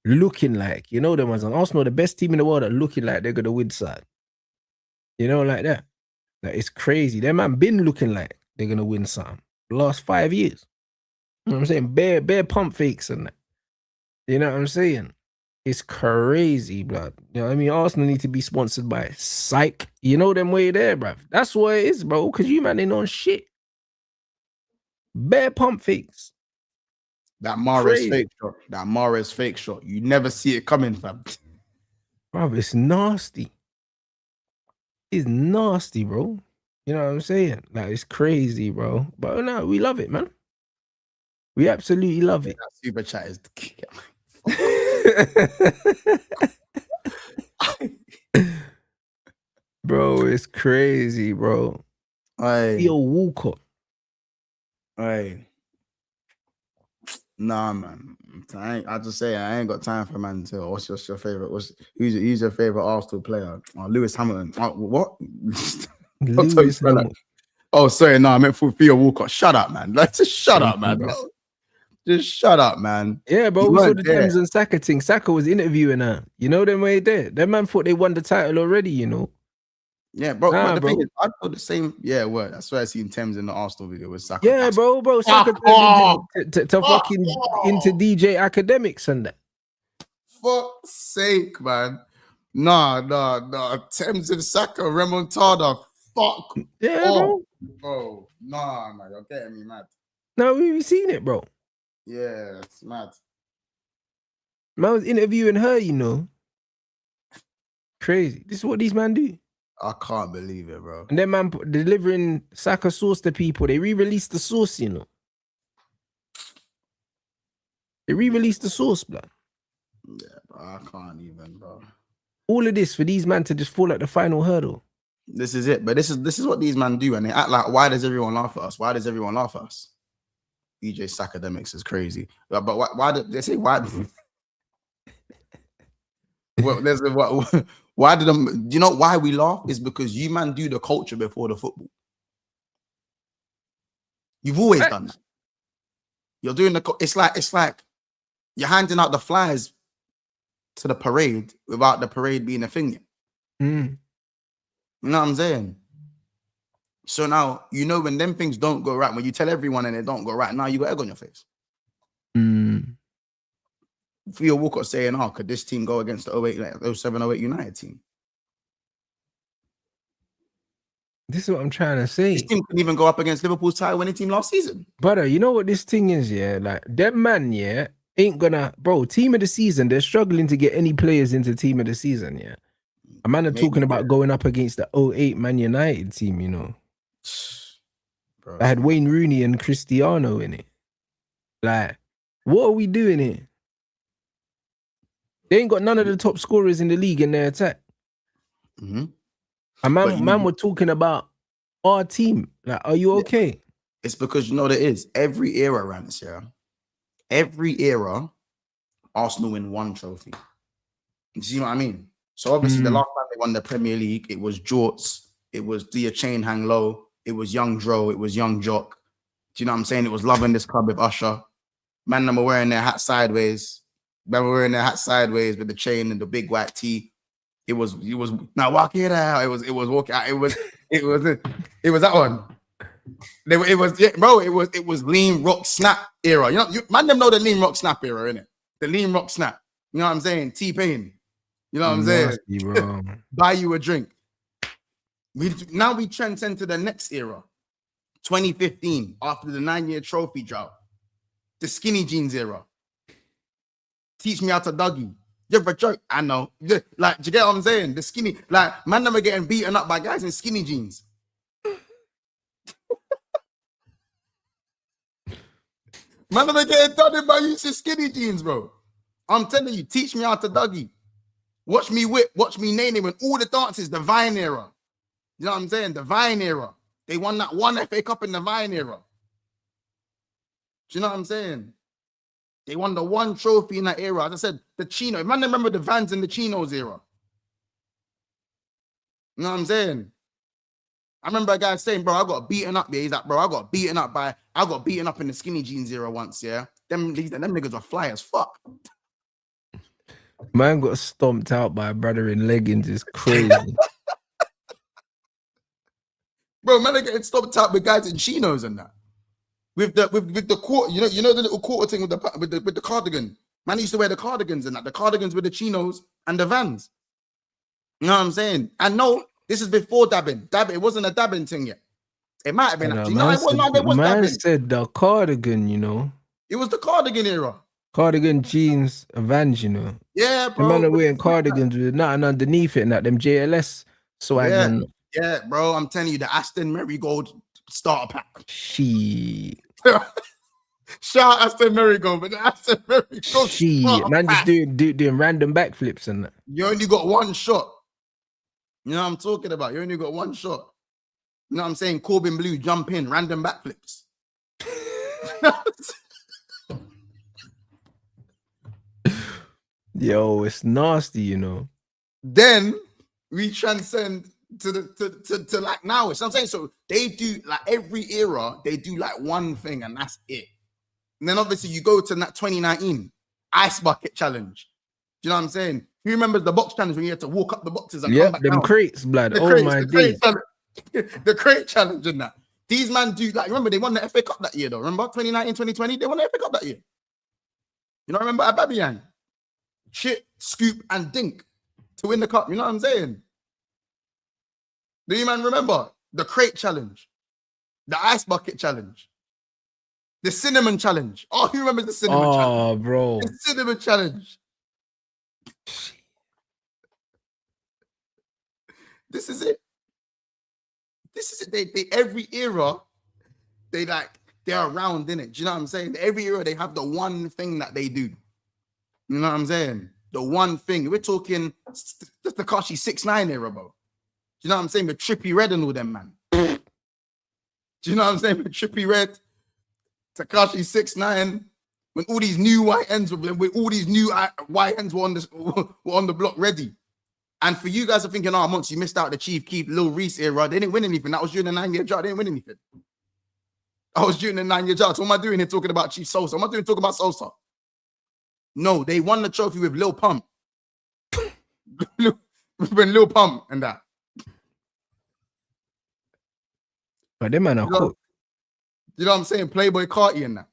Looking like, you know, them ones on Arsenal, the best team in the world, are looking like they're gonna win side. You know, like that. Like, it's crazy. Them man been looking like they're gonna win something the last 5 years. You know what I'm saying? Bare pump fakes and that. You know what I'm saying? It's crazy, blood. You know what I mean? Arsenal need to be sponsored by Psych. You know them way there, bruv. That's what it is, bro. Because you man ain't on shit. Bare pump fakes. That Mahrez fake shot. That Mahrez fake shot. You never see it coming, fam. Bro, it's nasty. It's nasty, bro. You know what I'm saying? Like, it's crazy, bro. But no, we love it, man. We absolutely love it. That super chat is bro, it's crazy, bro. Theo Walcott. Hey. Nah, man. I just say I ain't got time for man until what's your favorite? Who's your favorite Arsenal player? Oh, Lewis Hamilton. Oh, what? Lewis Hamilton. Oh, sorry, no, I meant for Theo Walcott. Shut up, man. Like, just shut up, man. Just shut up, man. Yeah, bro. We saw the Thames and Saka thing. Saka was interviewing her. You know them way there. That man thought they won the title already, you know. Yeah, bro. But the thing is, I thought the same. Yeah, word. That's why I seen Thames in the Arsenal video with Saka. Yeah, bro. Saka to fucking into DJ Academics and that. Fuck's sake, man. Nah. Thames and Saka remontada. Fuck. Yeah, bro. Nah, man. You're getting me mad. No, we've seen it, bro. Yeah, it's mad. Man was interviewing her, you know. Crazy. This is what these men do. I can't believe it, bro. And then man delivering Saka sauce to people. They re-released the sauce, you know. They re-released the sauce, blood. Yeah, bro. I can't even, bro. All of this for these men to just fall at the final hurdle. This is it. But this is what these men do. And they act like, why does everyone laugh at us? Why does everyone laugh at us? EJ Academics is crazy. But why do they say why? Well, there's what. Why did them? Do you know why we laugh? Is because you man do the culture before the football. You've always done that. You're doing it's like you're handing out the flyers to the parade without the parade being a thing yet. You know what I'm saying? So now you know when them things don't go right, when you tell everyone and it don't go right, now you got egg on your face. Theo Walcott saying, "Oh, could this team go against the 07-08 United team?" This is what I'm trying to say. This team couldn't even go up against Liverpool's title-winning team last season. Brother, you know what this thing is, yeah? Like, them man, yeah, ain't gonna... Bro, team of the season, they're struggling to get any players into team of the season, yeah? A man are talking about going up against the 08 Man United team, you know? Bro, I had Wayne Rooney and Cristiano in it. Like, what are we doing here? They ain't got none of the top scorers in the league in their attack. And man, we're talking about our team. Like, are you okay? It's because you know what it is. Every era, Rants, yeah. Every era, Arsenal win one trophy. You see what I mean? So obviously the last time they won the Premier League, it was Jorts, it was Do Your Chain Hang Low, it was Young Dro, it was Young Jock. Do you know what I'm saying? It was Loving This Club with Usher. Man, them were wearing their hat sideways. Man were wearing their hat sideways with the chain and the big white tee. It was now walk it out. It was walk out. It was that one. It was lean rock snap era. Man, them know the lean rock snap era, innit? The lean rock snap. You know what I'm saying? T-Pain. You know what I'm saying? Bro. Buy you a drink. We transcend to the next era. 2015, after the 9-year trophy drought. The skinny jeans era. Teach me how to Dougie. You're a joke. I know. Like, do you get what I'm saying? The skinny, like, man, never getting beaten up by guys in skinny jeans. Man, never getting done in by using skinny jeans, bro. I'm telling you, teach me how to Dougie. Watch me whip, watch me name when all the dances, the Vine era. You know what I'm saying? The Vine era. They won that one FA Cup in the Vine era. Do you know what I'm saying? They won the one trophy in that era. As I said, the Chino. Man, remember the Vans and the Chinos era. You know what I'm saying? I remember a guy saying, bro, I got beaten up. Yeah, he's like, bro, I got beaten up in the skinny jeans era once, yeah? Them niggas are fly as fuck. Man got stomped out by a brother in leggings. It's crazy. Bro, man are getting stomped out with guys in chinos and that. With the quarter, you know the little quarter thing with the cardigan. Man used to wear the cardigans and that. The cardigans with the chinos and the Vans. You know what I'm saying? And no, this is before dabbing. It wasn't a dabbing thing yet. It might have been actually. No, it was man dabbing. Said the cardigan, you know. It was the cardigan era. Cardigan jeans, Vans, you know. Yeah, bro. The man are wearing cardigans with nothing underneath it and that. Them JLS swag. Yeah, bro. I'm telling you, the Aston Marigold starter pack. She. Shout out Aston Marigold, but the Aston Marigold. She. Man just doing random backflips and that. You only got one shot. You know what I'm talking about? You only got one shot. You know what I'm saying? Corbin Blue, jump in, random backflips. Yo, it's nasty, you know. Then we transcend to like now. So I'm saying, so they do like every era, they do like one thing and that's it. And then obviously you go to that 2019 ice bucket challenge. Do you know what I'm saying? Who remembers the box challenge when you had to walk up the boxes and come back them down? crates, blood. My days. The crate challenge and that. These man do like, remember they won the FA Cup that year though. Remember 2019, 2020? They won the FA Cup that year. You know, remember Ababian? Chip, Scoop, and Dink to win the cup. You know what I'm saying? Do you man remember the crate challenge, the ice bucket challenge, the cinnamon challenge? Oh, who remembers the cinnamon challenge? Oh, bro. The cinnamon challenge. This is it. This is it. They every era, they're around in it. Do you know what I'm saying? Every era they have the one thing that they do. You know what I'm saying? The one thing. We're talking the Tekashi 6ix9ine era, bro. Do you know what I'm saying? With Trippie Redd and all them, man. Do you know what I'm saying? With Trippie Redd, Tekashi 6ix9ine, when all these new white ends were on the block ready. And for you guys are thinking, oh, Monts, you missed out the Chief Keef, Lil Reese era. They didn't win anything. That was during the 9-year drought. They didn't win anything. I was during the 9-year drought. So what am I doing here talking about Chief Sosa? What am I doing talking about Sosa? No, they won the trophy with Lil Pump. When Lil Pump and that. But them man are cool. You know what I'm saying? Playboy Carti and that.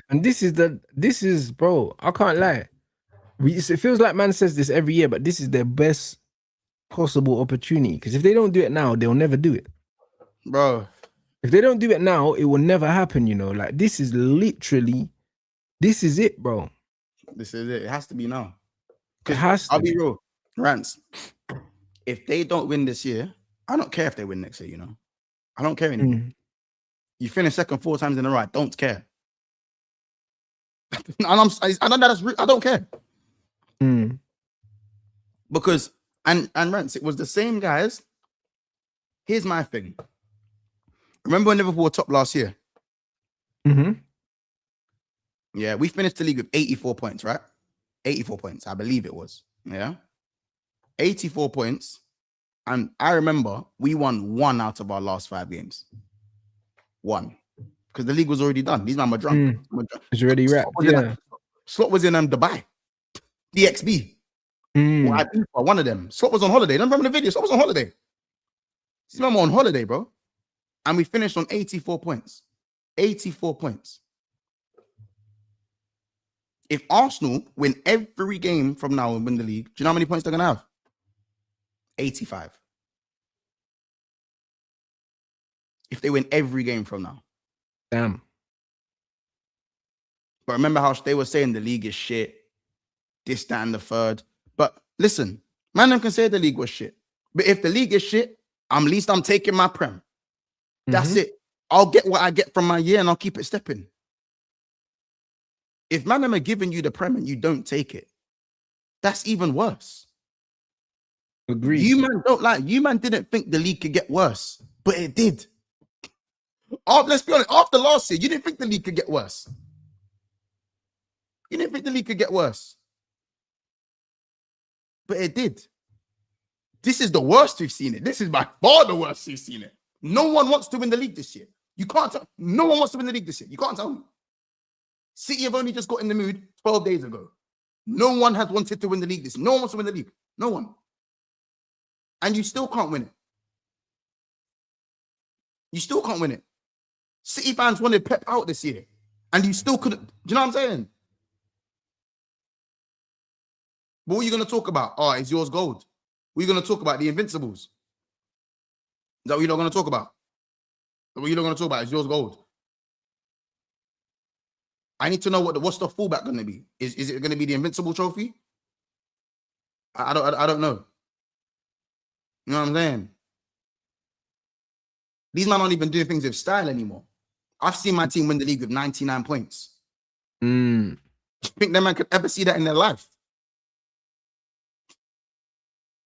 And this is, bro, I can't lie. It feels like man says this every year, but this is their best possible opportunity. Because if they don't do it now, they'll never do it. Bro. If they don't do it now, it will never happen, you know. Like, this is it, bro. This is it. It has to be now. It has to. I'll be real. Rants. If they don't win this year, I don't care if they win next year, you know. I don't care anymore. You finish second 4 times in a row, I don't care. I don't care. Because and Rants, it was the same guys. Here's my thing. Remember when Liverpool were top last year? Yeah, we finished the league with 84 points, right? 84 points, I believe it was. Yeah. 84 points. And I remember we won 1 out of our last 5 games. 1. Because the league was already done. These men were drunk. It's already wrapped. Yeah. Slot was in Dubai. DXB. Or one of them. Slot was on holiday. Don't remember the video. Slot was on holiday. These men were on holiday, bro. And we finished on 84 points. 84 points. If Arsenal win every game from now and win the league, do you know how many points they're going to have? 85. If they win every game from now. Damn. But remember how they were saying the league is shit, this, that, and the third. But listen, man, can say the league was shit. But if the league is shit, at least I'm taking my prem. That's it. I'll get what I get from my year and I'll keep it stepping. If man are giving you the prem and you don't take it, that's even worse. Agreed. You man don't like. You man didn't think the league could get worse, but it did. Let's be honest. After last year, you didn't think the league could get worse. You didn't think the league could get worse, but it did. This is the worst we've seen it. This is by far the worst we've seen it. No one wants to win the league this year. You can't tell. No one wants to win the league this year. You can't tell me. City have only just got in the mood 12 days ago. No one has wanted to win the league this year. No one wants to win the league. No one. And you still can't win it. You still can't win it. City fans wanted Pep out this year. And you still couldn't. Do you know what I'm saying? But what are you going to talk about? Oh, is yours gold? What are you going to talk about? The Invincibles? Is that what you're not going to talk about? What you're not going to talk about? Is yours gold? I need to know what's the fallback going to be. Is it going to be the Invincible trophy? I don't know. You know what I'm saying? These men aren't even doing things with style anymore. I've seen my team win the league with 99 points. You think that man could ever see that in their life?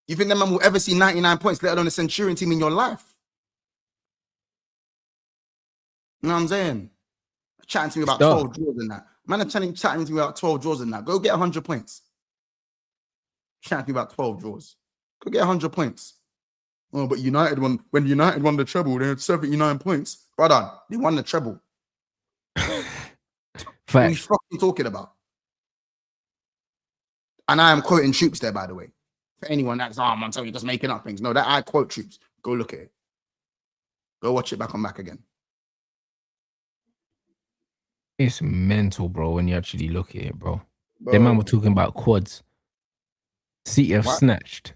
You think that man will ever see 99 points, let alone a Centurion team in your life? You know what I'm saying? Chatting to me about 12 draws and that. Man, I'm chatting to me about 12 draws and that. Go get 100 points. Chatting to me about 12 draws. Go get 100 points. Oh, but United won. When United won the treble, they had 79 points. Brother, they won the treble. What are you fucking talking about? And I am quoting Troops there, by the way. For anyone that's, I'm telling you, just making up things. No, that I quote Troops. Go look at it. Go watch it back again. It's mental, bro, when you actually look at it, bro. The man were talking about quads. City have snatched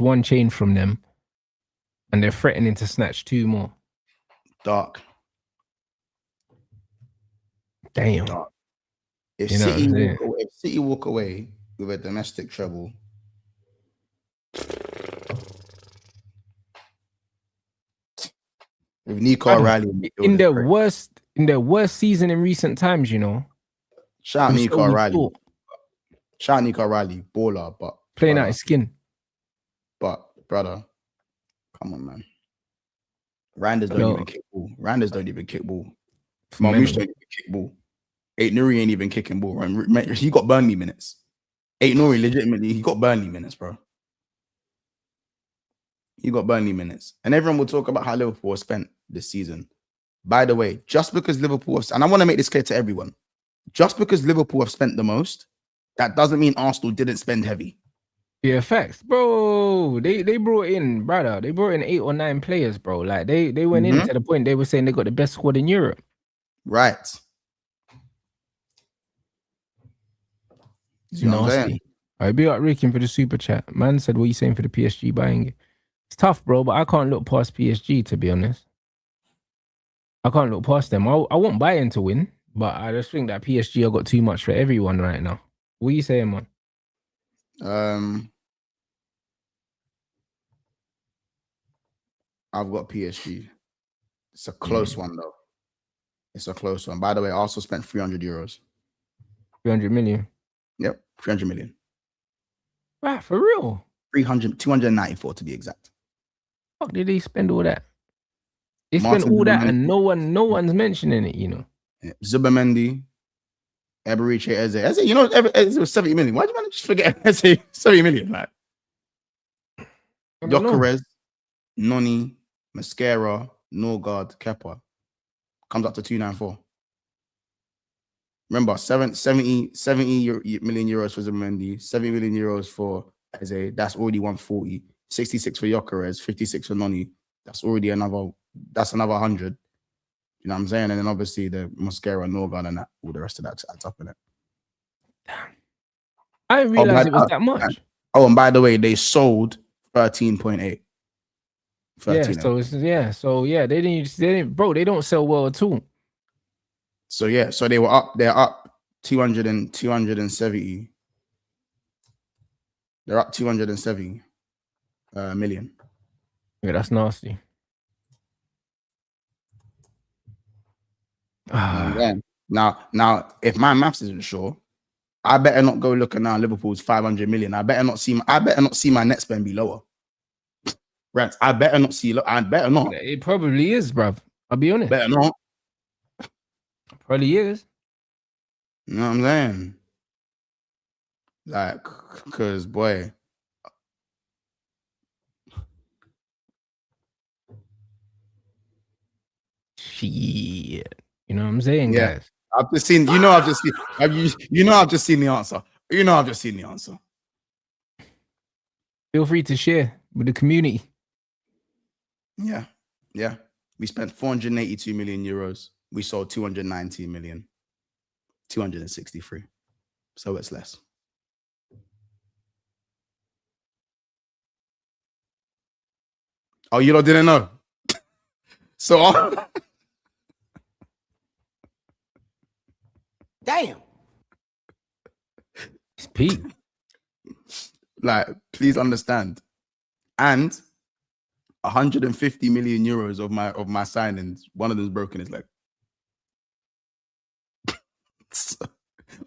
1 chain from them, and they're threatening to snatch 2 more. Dark. Damn. Dark. If City walk away with a domestic treble, with Nico Riley in their worst season in recent times, you know. Shout out Nico Riley. Shout out Nico Riley, baller, but playing out his skin. But brother, come on, man. Randers don't even kick ball. Randers don't even kick ball. Marmoush don't even kick ball. Nuri ain't even kicking ball. Right? He got Burnley minutes. Nuri legitimately, he got Burnley minutes, bro. He got Burnley minutes. And everyone will talk about how Liverpool has spent this season. By the way, just because Liverpool have, and I want to make this clear to everyone, just because Liverpool have spent the most, that doesn't mean Arsenal didn't spend heavy. Yeah, facts, bro. They brought in, brother. They brought in 8 or 9 players, bro. Like they went in to the point they were saying they got the best squad in Europe. Right. Nasty. All right, be up Rickin for the super chat. Man said, what are you saying for the PSG buying it? It's tough, bro, but I can't look past PSG, to be honest. I can't look past them. I won't buy in to win, but I just think that PSG have got too much for everyone right now. What are you saying, man? I've got PSG. It's a close one, though. It's a close one. By the way, I also spent 300 euros. 300 million? Yep, 300 million. Wow, for real? 294 to be exact. Fuck, did they spend all that? They spent all that and no one's mentioning it, you know. Yeah. Zubimendi, Eberiche, Eze, you know, Eze was 70 million. Why do you want to just forget Eze 70 million? Like, Gyökeres, Noni, Mascara, Norgard, Kepa comes up to 294. Remember, 70 million euros for Zubimendi, 70 million euros for Eze. That's already 140. 66 for Gyökeres, 56 for Noni. That's already another 100. You know what I'm saying? And then obviously the Mascara, Norgard, and all the rest of that adds up in it. I didn't realize it was that much. Oh, and by the way, they sold 13.8. Yeah, they didn't, bro. They don't sell well at all. So yeah, so they're up 270. They're up 270 million. Yeah, that's nasty. Now, if my maths isn't sure, I better not go look at now Liverpool's 500 million. I better not see my net spend be lower. Rants, I better not see. I better not. It probably is, bruv. I'll be honest. Better not. Probably is. You know what I'm saying? Like, because boy. Shit. You know what I'm saying, guys? I've just seen the answer. I've just seen the answer. Feel free to share with the community. Yeah. We spent 482 million euros. We sold 219 million. 263. So it's less. Oh, you lot didn't know? So damn. It's Pete. Like, please understand. And 150 million euros of my signings, one of them's broken his leg.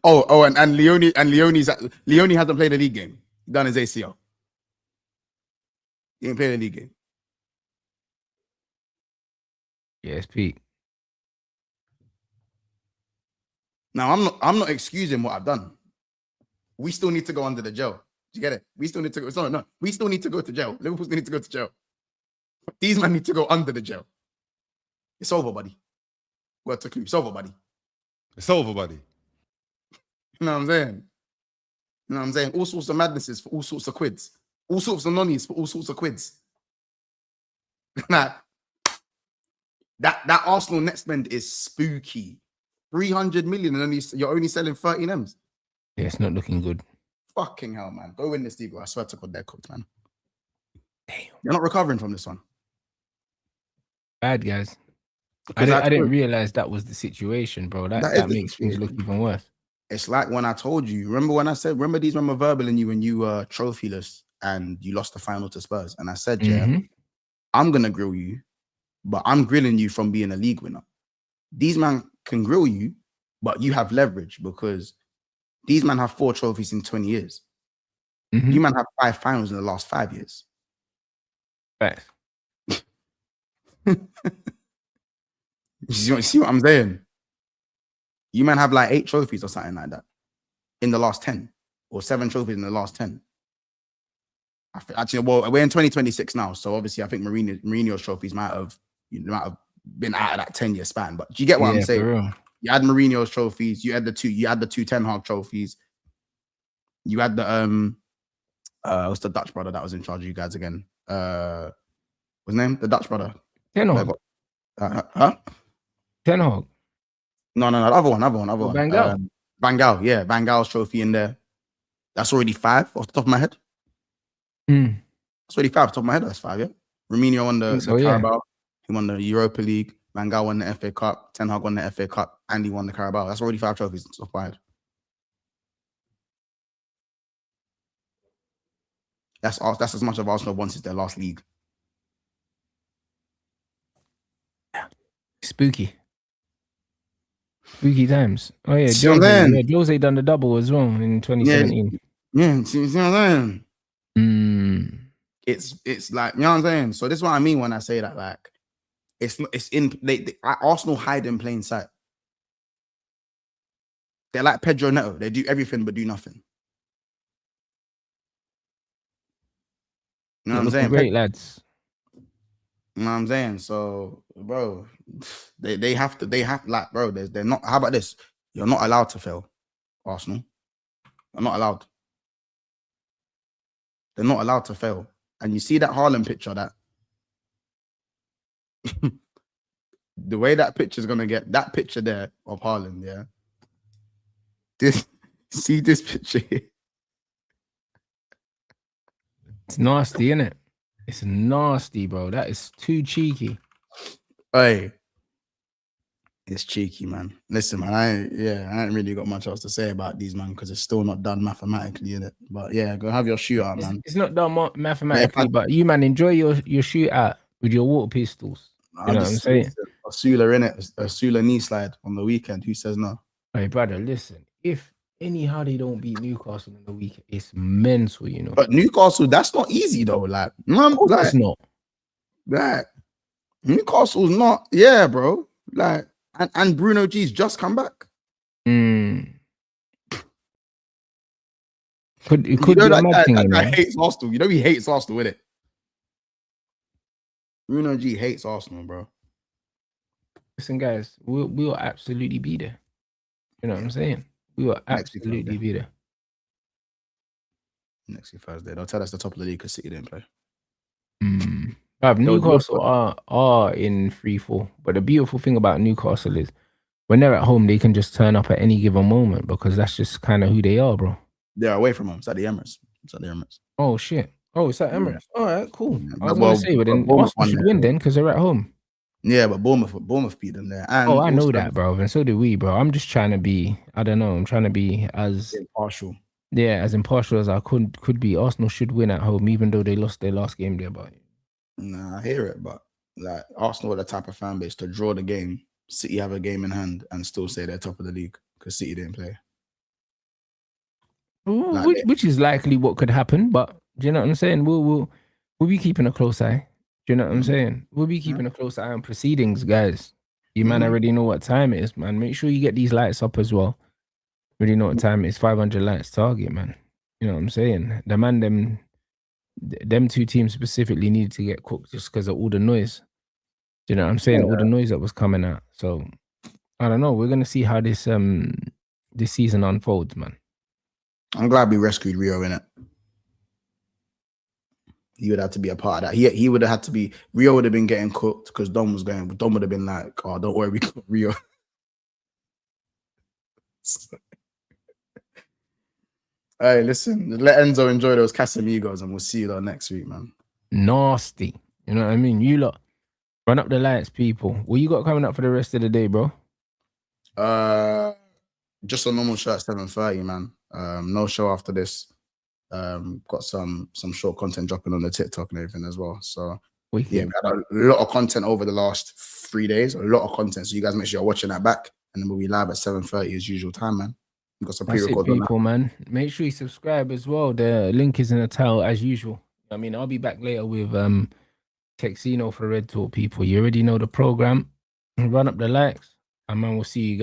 and Leone hasn't played a league game. He done his ACL. He ain't played a league game. Yes, Pete. Now I'm not excusing what I've done. We still need to go under the jail. Do you get it? We still need to go. No. We still need to go to jail. Liverpool still need to go to jail. These men need to go under the jail. It's over, buddy. Word to clue. It's over, buddy. It's over, buddy. You know what I'm saying? You know what I'm saying? All sorts of madnesses for all sorts of quids. All sorts of nonnies for all sorts of quids. Nah. That Arsenal net spend is spooky. 300 million and you're only selling 13 M's. Yeah, it's not looking good. Fucking hell, man. Go win this league. I swear to God, they're cooked, man. Damn. You're not recovering from this one. Bad, guys. I didn't realize that was the situation, bro. That makes things look even worse. It's like when I told you. Remember these men were verbaling you when you were trophyless and you lost the final to Spurs. And I said, I'm going to grill you, but I'm grilling you from being a league winner. These men can grill you, but you have leverage because these men have 4 trophies in 20 years. You man have 5 finals in the last 5 years. Right. You see what I'm saying? You man have like 8 trophies or something like that in the last 10, or 7 trophies in the last 10. Actually, well, we're in 2026 now, so obviously I think Mourinho's trophies might have been out of that 10-year span. But do you get what I'm saying? You had Mourinho's trophies. You had the two Ten Hag trophies. You had the what's the Dutch brother that was in charge of you guys again? What's his name? The Dutch brother. Ten Hag. Huh? Ten Hag. No, the other one. Van Gaal. Van Gaal, yeah. Van Gaal's trophy in there. That's already 5 off the top of my head. That's already 5 off the top of my head. That's 5, yeah. Firmino won the Carabao. Yeah. He won the Europa League. Van Gaal won the FA Cup. Ten Hag won the FA Cup. And he won the Carabao. That's already 5 trophies off my head. That's as much of Arsenal wants as their last league. Spooky times. Oh yeah, Jose done the double as well in 2017. Yeah, see what I'm saying? It's like, you know what I'm saying? So this is what I mean when I say that, like, it's in Arsenal hide in plain sight. They're like Pedro Neto. They do everything but do nothing. You know what I'm saying? Great lads. You know what I'm saying? So, bro, they have like, bro, they're not. How about this? You're not allowed to fail, Arsenal. You're not allowed. They're not allowed to fail. And you see that Haaland picture, that the way that picture is gonna get, that picture there of Haaland, yeah. See this picture here. It's nasty, isn't it? It's nasty, bro. That is too cheeky. Hey, it's cheeky, man. Listen, man, I ain't really got much else to say about these, man, because it's still not done mathematically, innit? But yeah, go have your shootout, man. It's not done mathematically, but you, man, enjoy your shootout with your water pistols. You know what I'm saying? Osula in it, Osula knee slide on the weekend. Who says no? Hey, brother, listen. If anyhow they don't beat Newcastle on the weekend, it's mental, you know. But Newcastle, that's not easy though. Like, it's not. Like, Newcastle's not. Yeah, bro. Like, and Bruno G's just come back. Could be a mad thing, that guy hates Arsenal. You know he hates Arsenal, with it. Bruno G hates Arsenal, bro. Listen, guys, we will absolutely be there. You know what I'm saying? We will absolutely be there. Next week Thursday. They'll tell us the top of the league because City didn't play. Newcastle are in 3-4. But the beautiful thing about Newcastle is when they're at home, they can just turn up at any given moment because that's just kind of who they are, bro. They're away from home. It's at the Emirates. Oh, shit. Oh, it's at Emirates. All right, cool. Yeah, I was going to say, but then Arsenal should win then because they're at home. Yeah, but Bournemouth beat them there. And I know that, bro. And so did we, bro. I'm just trying to be, I don't know, I'm trying to be as impartial. Yeah, as impartial as I could be. Arsenal should win at home, even though they lost their last game there. But nah, I hear it. But like Arsenal are the type of fan base to draw the game, City have a game in hand, and still say they're top of the league because City didn't play. Which is likely what could happen. But do you know what I'm saying? We'll be keeping a close eye. Do you know what I'm saying? We'll be keeping a close eye on proceedings, guys. You man already know what time it is, man. Make sure you get these lights up as well. Really know what time it is. 500 lights target, man. You know what I'm saying? The man, them two teams specifically needed to get cooked just because of all the noise. Do you know what I'm saying? All the noise that was coming out. So I don't know. We're gonna see how this season unfolds, man. I'm glad we rescued Rio in it. He would have to be a part of that. He would have had to be. Rio would have been getting cooked because Dom was going. Dom would have been like, "Oh, don't worry, we got Rio." Hey, listen. Let Enzo enjoy those Casamigos, and we'll see you next week, man. Nasty. You know what I mean? You lot run up the lights, people. What you got coming up for the rest of the day, bro? Just a normal show at 7:30, man. No show after this. Got some short content dropping on the TikTok and everything as well. So yeah, we had a lot of content over the last 3 days. A lot of content. So you guys make sure you're watching that back, and then we'll be live at 7:30 as usual time, man. We've got some pre-record people, man. Make sure you subscribe as well. The link is in the title as usual. I mean, I'll be back later with Texino for Red Talk, people. You already know the program. Run up the likes, and man, we'll see you guys.